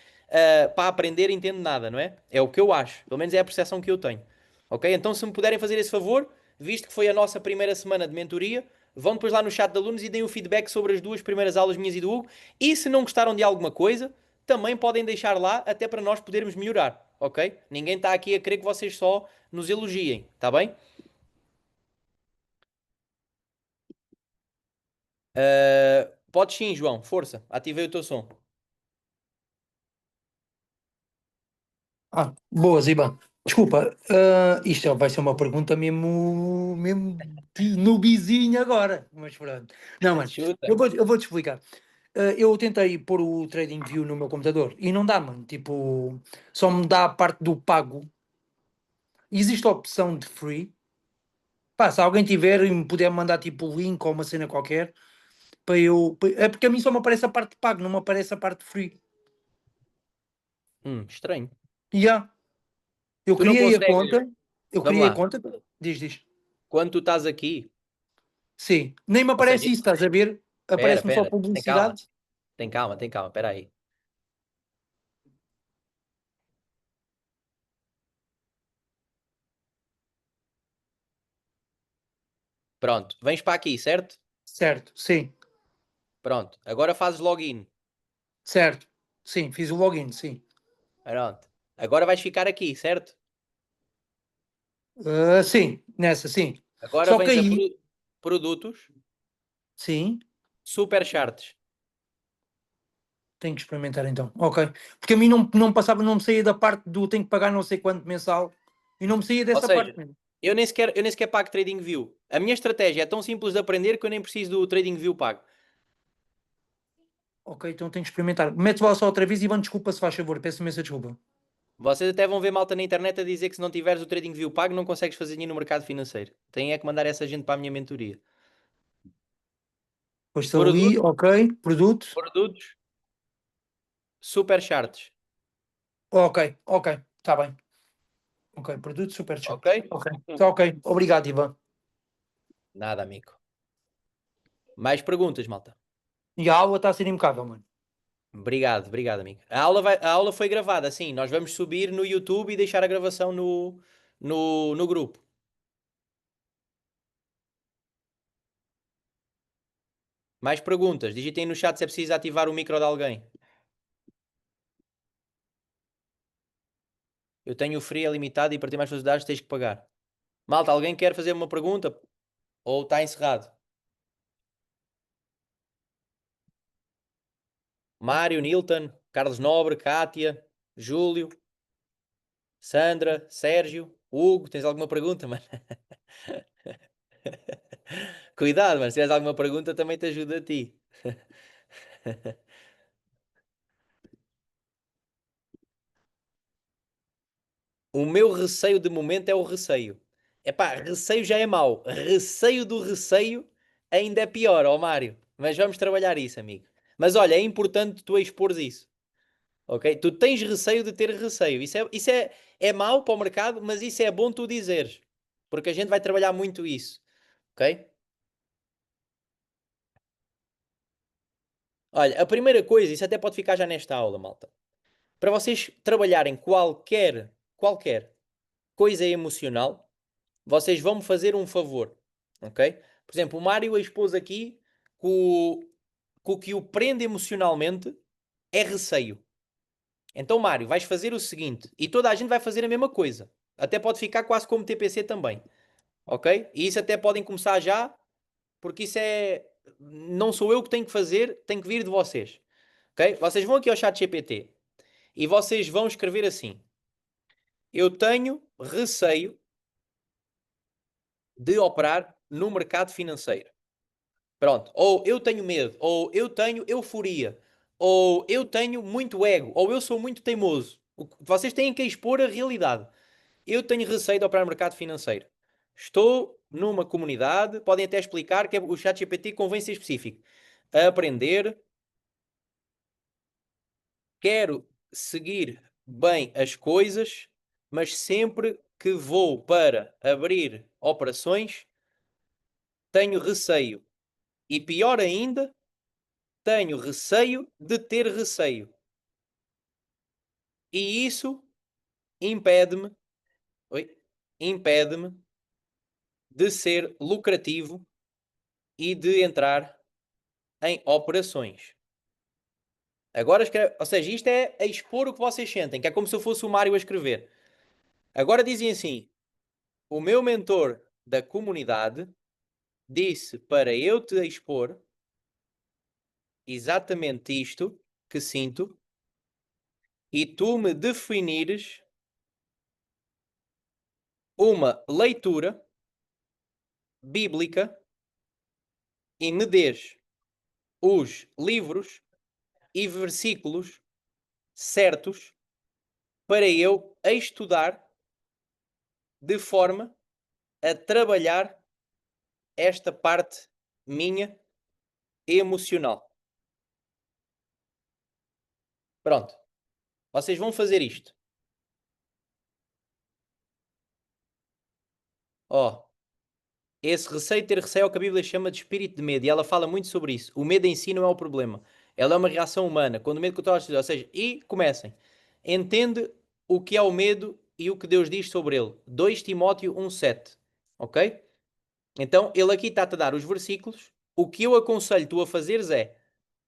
para aprender entende nada, não é? É o que eu acho. Pelo menos é a percepção que eu tenho. Ok? Então, se me puderem fazer esse favor, visto que foi a nossa primeira semana de mentoria, vão depois lá no chat de alunos e deem o feedback sobre as 2 primeiras aulas minhas e do Hugo. E se não gostaram de alguma coisa, também podem deixar lá, até para nós podermos melhorar. Ok? Ninguém está aqui a querer que vocês só nos elogiem. Está bem? Podes sim, João. Força. Ativei o teu som. Boas, Ivan. Desculpa, vai ser uma pergunta mesmo de nubizinho agora, mas pronto. Não, mano, Chuta. eu vou-te explicar. Eu tentei pôr o TradingView no meu computador e não dá, mano. Tipo, só me dá a parte do pago. Existe a opção de free. Pá, se alguém tiver e me puder mandar tipo o link ou uma cena qualquer, é porque a mim só me aparece a parte de pago, não me aparece a parte de free. Estranho. E eu Tu não criei a consegues. conta, eu Vamos criei a lá. conta, diz. Quando tu estás aqui, Sim, nem me ou seja, aparece isso, estás a ver? pera, Aparece-me só pera, tem calma. publicidade. Tem calma, espera aí. Pronto, vens para aqui, certo? Certo, sim, Pronto, agora fazes login. certo. Sim, fiz o login, sim. Pronto, agora vais ficar aqui, certo? Sim, nessa, sim. Agora Só que vens a aí, produtos, sim, super charts. Tenho que experimentar então. Ok. Porque a mim não passava, não me saía da parte do tenho que pagar não sei quanto mensal e não me saía Ou dessa parte seja, mesmo. eu nem sequer pago TradingView. A minha estratégia é tão simples de aprender que eu nem preciso do TradingView pago. Ok, então tenho que experimentar. Metes lá só outra vez e Ivan, desculpa se faz favor, peço imensa desculpa. Vocês até vão ver malta na internet a dizer que se não tiveres o TradingView pago não consegues fazer dinheiro no mercado financeiro. Têm é que mandar essa gente para a minha mentoria. Depois estou ali, Produto, ok, produto. produtos, super charts. Ok, ok, está bem. Ok, produto super chat. Ok? Ok, tá ok. Obrigado, Ivan. Nada, amigo. Mais perguntas, malta? E a aula está a ser impecável, mano. Obrigado, obrigado, amigo. A aula foi gravada, sim. Nós vamos subir no YouTube e deixar a gravação no grupo. Mais perguntas? Digitem no chat se é preciso ativar o micro de alguém. Eu tenho o free limitado e para ter mais facilidades tens que pagar. Malta, alguém quer fazer uma pergunta? Ou está encerrado? Mário, Nilton, Carlos Nobre, Kátia, Júlio, Sandra, Sérgio, Hugo, tens alguma pergunta, mano? Cuidado, mano, se tens alguma pergunta também te ajuda a ti. O meu receio de momento é o receio. Epá, receio já é mau. Receio do receio ainda é pior, ó Mário. Mas vamos trabalhar isso, amigo. Mas olha, é importante tu expores isso. Ok? Tu tens receio de ter receio. Isso é mau para o mercado, mas isso é bom tu dizeres. Porque a gente vai trabalhar muito isso. Ok? Olha, a primeira coisa, isso até pode ficar já nesta aula, malta. Para vocês trabalharem qualquer coisa emocional, vocês vão me fazer um favor, ok? Por exemplo, o Mário expôs aqui que o que o prende emocionalmente é receio. Então, Mário, vais fazer o seguinte, e toda a gente vai fazer a mesma coisa. Até pode ficar quase como TPC também, ok? E isso até podem começar já, porque isso é. Não sou eu que tenho que fazer, tem que vir de vocês. Ok? Vocês vão aqui ao chat GPT e vocês vão escrever assim: eu tenho receio de operar no mercado financeiro. Pronto. Ou eu tenho medo, ou eu tenho euforia, ou eu tenho muito ego, ou eu sou muito teimoso. Vocês têm que expor a realidade. Eu tenho receio de operar no mercado financeiro. Estou numa comunidade, podem até explicar que o chat GPT convém ser específico. A aprender, quero seguir bem as coisas, mas sempre que vou para abrir operações, tenho receio. E pior ainda, tenho receio de ter receio. E isso impede-me, impede-me de ser lucrativo e de entrar em operações. Agora escreve, ou seja, isto é a expor o que vocês sentem, que é como se eu fosse o Mário a escrever. Agora dizem assim: o meu mentor da comunidade disse para eu te expor exatamente isto que sinto e tu me definires uma leitura bíblica e me des os livros e versículos certos para eu estudar de forma a trabalhar esta parte minha emocional. Pronto. Vocês vão fazer isto. Ó, oh, esse receio, ter receio é o que a Bíblia chama de espírito de medo. E ela fala muito sobre isso. O medo em si não é o problema. Ela é uma reação humana. Quando o medo controla as decisões. Ou seja, e comecem. Entende o que é o medo e o que Deus diz sobre ele. 2 Timóteo 1,7. Ok? Então, ele aqui está-te a dar os versículos. O que eu aconselho tu a fazeres é,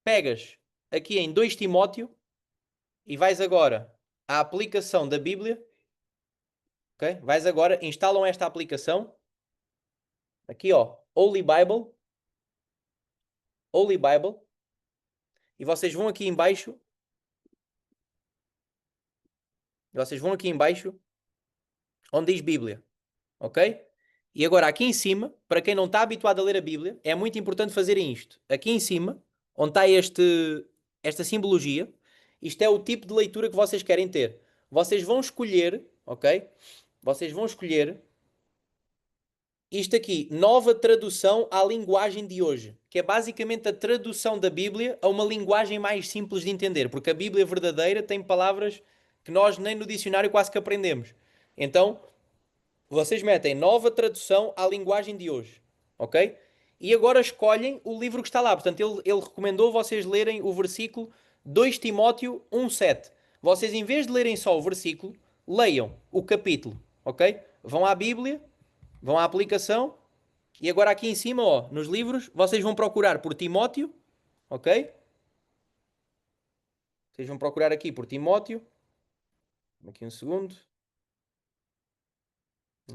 pegas aqui em 2 Timóteo e vais agora à aplicação da Bíblia. Ok? Vais agora, instalam esta aplicação. Aqui, ó, Holy Bible. Holy Bible. E vocês vão aqui em baixo Vocês vão aqui em baixo, onde diz Bíblia, ok? E agora aqui em cima, para quem não está habituado a ler a Bíblia, é muito importante fazerem isto. Aqui em cima, onde está esta simbologia, isto é o tipo de leitura que vocês querem ter. Vocês vão escolher, ok? Vocês vão escolher isto aqui, nova tradução à linguagem de hoje, que é basicamente a tradução da Bíblia a uma linguagem mais simples de entender, porque a Bíblia verdadeira tem palavras que nós nem no dicionário quase que aprendemos. Então, vocês metem nova tradução à linguagem de hoje, ok? E agora escolhem o livro que está lá. Portanto, ele recomendou vocês lerem o versículo 2 Timóteo 1,7. Vocês, em vez de lerem só o versículo, leiam o capítulo, ok? Vão à Bíblia, vão à aplicação e agora aqui em cima, ó, nos livros, vocês vão procurar por Timóteo, ok? Vocês vão procurar aqui por Timóteo. Aqui um segundo.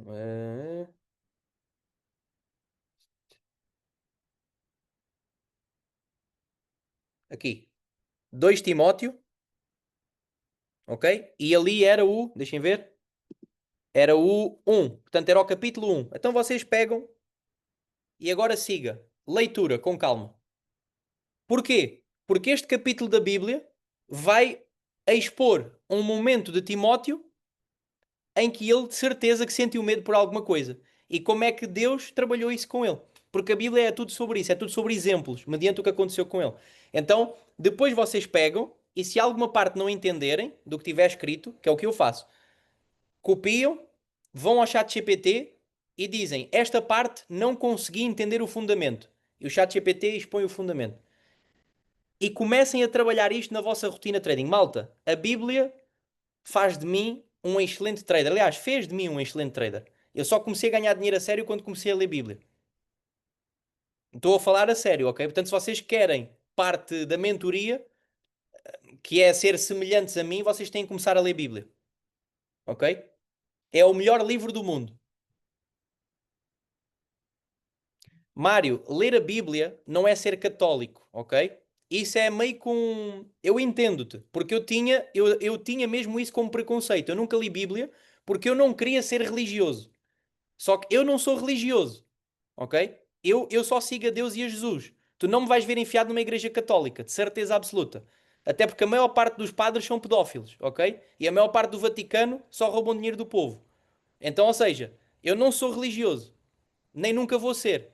Eh, Aqui. 2 Timóteo, ok? E ali era o, deixem ver, era o 1. Portanto, era o capítulo 1. Então vocês pegam e agora siga. Leitura com calma. Porquê? Porque este capítulo da Bíblia vai expor um momento de Timóteo em que ele de certeza que sentiu medo por alguma coisa. E como é que Deus trabalhou isso com ele. Porque a Bíblia é tudo sobre isso, é tudo sobre exemplos, mediante o que aconteceu com ele. Então, depois vocês pegam e se alguma parte não entenderem do que tiver escrito, que é o que eu faço, copiam, vão ao chat GPT e dizem: esta parte não consegui entender o fundamento. E o chat GPT expõe o fundamento. E comecem a trabalhar isto na vossa rotina de trading. Malta, a Bíblia faz de mim um excelente trader. Aliás, fez de mim um excelente trader. Eu só comecei a ganhar dinheiro a sério quando comecei a ler Bíblia. Estou a falar a sério, ok? Portanto, se vocês querem parte da mentoria, que é ser semelhantes a mim, vocês têm que começar a ler Bíblia, ok? É o melhor livro do mundo. Mário, ler a Bíblia não é ser católico, ok? Isso é meio com. Eu entendo-te, porque eu tinha mesmo isso como preconceito. Eu nunca li Bíblia porque eu não queria ser religioso. Só que eu não sou religioso, ok? Eu só sigo a Deus e a Jesus. Tu não me vais ver enfiado numa igreja católica, de certeza absoluta. Até porque a maior parte dos padres são pedófilos, ok? E a maior parte do Vaticano só roubam dinheiro do povo. Então, ou seja, eu não sou religioso, nem nunca vou ser.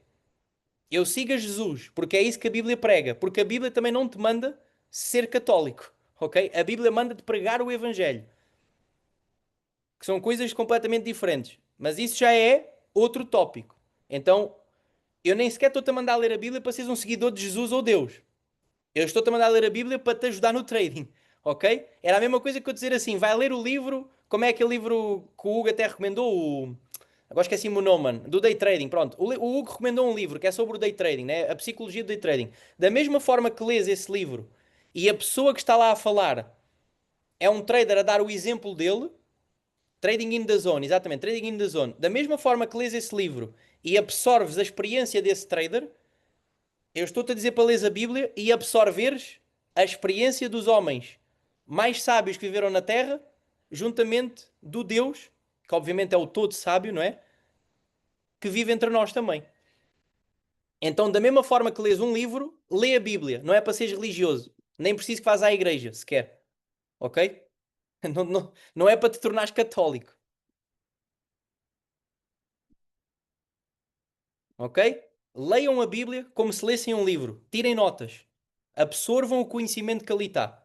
Eu sigo a Jesus, porque é isso que a Bíblia prega. Porque a Bíblia também não te manda ser católico, ok? A Bíblia manda-te pregar o Evangelho, que são coisas completamente diferentes. Mas isso já é outro tópico. Então, eu nem sequer estou-te a mandar ler a Bíblia para seres um seguidor de Jesus ou Deus. Eu estou-te a mandar ler a Bíblia para te ajudar no trading, ok? Era a mesma coisa que eu dizer assim, vai ler o livro, como é aquele livro que o Hugo até recomendou, agora esqueci-me o nome, mano, do day trading, pronto. O Hugo recomendou um livro que é sobre o day trading, né? A psicologia do day trading. Da mesma forma que lês esse livro e a pessoa que está lá a falar é um trader a dar o exemplo dele, Trading in the Zone, exatamente, Trading in the Zone. Da mesma forma que lês esse livro e absorves a experiência desse trader, eu estou-te a dizer para leres a Bíblia e absorveres a experiência dos homens mais sábios que viveram na Terra, juntamente do Deus, que obviamente é o todo sábio, não é? Que vive entre nós também. Então, da mesma forma que lês um livro, lê a Bíblia. Não é para seres religioso. Nem preciso que vás à igreja, sequer. Ok? Não é para te tornares católico. Ok? Leiam a Bíblia como se lessem um livro. Tirem notas. Absorvam o conhecimento que ali está.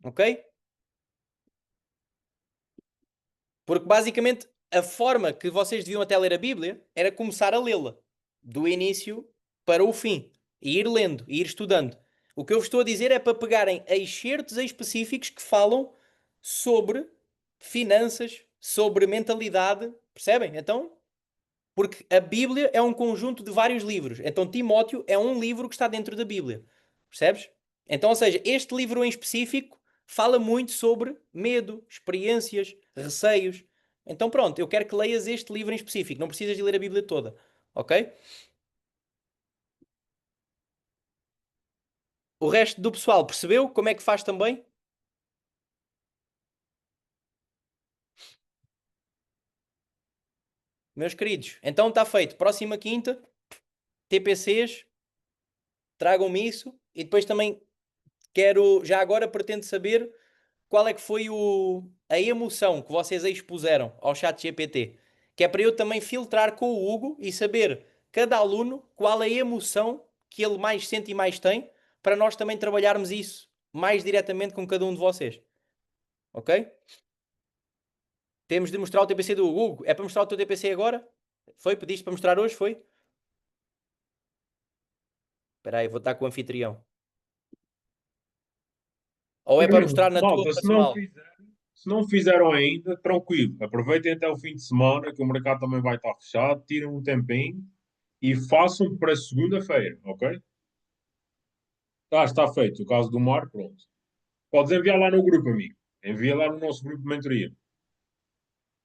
Ok? Porque basicamente a forma que vocês deviam até ler a Bíblia era começar a lê-la. Do início para o fim. E ir lendo, e ir estudando. O que eu vos estou a dizer é para pegarem excertos específicos que falam sobre finanças, sobre mentalidade. Percebem? Então, porque a Bíblia é um conjunto de vários livros. Então, Timóteo é um livro que está dentro da Bíblia. Percebes? Então, ou seja, este livro em específico fala muito sobre medo, experiências, receios. Então, pronto, eu quero que leias este livro em específico. Não precisas de ler a Bíblia toda. Ok? O resto do pessoal percebeu como é que faz também? Meus queridos, então está feito. Próxima quinta, TPCs, tragam-me isso. E depois também quero, já agora pretendo saber qual é que foi a emoção que vocês expuseram ao chat GPT. Que é para eu também filtrar com o Hugo e saber cada aluno qual é a emoção que ele mais sente e mais tem, para nós também trabalharmos isso mais diretamente com cada um de vocês. Ok? Temos de mostrar o TPC do Hugo. É para mostrar o teu TPC agora? Foi? Pediste para mostrar hoje? Foi? Espera aí, vou estar com o anfitrião. Ou é para mostrar na tua Malta, pessoal? se não fizeram ainda, tranquilo. Aproveitem até o fim de semana, que o mercado também vai estar fechado. Tirem um tempinho e façam para segunda-feira, ok? Está feito. O caso do Mar, pronto. Podes enviar lá no grupo, amigo. Envia lá no nosso grupo de mentoria.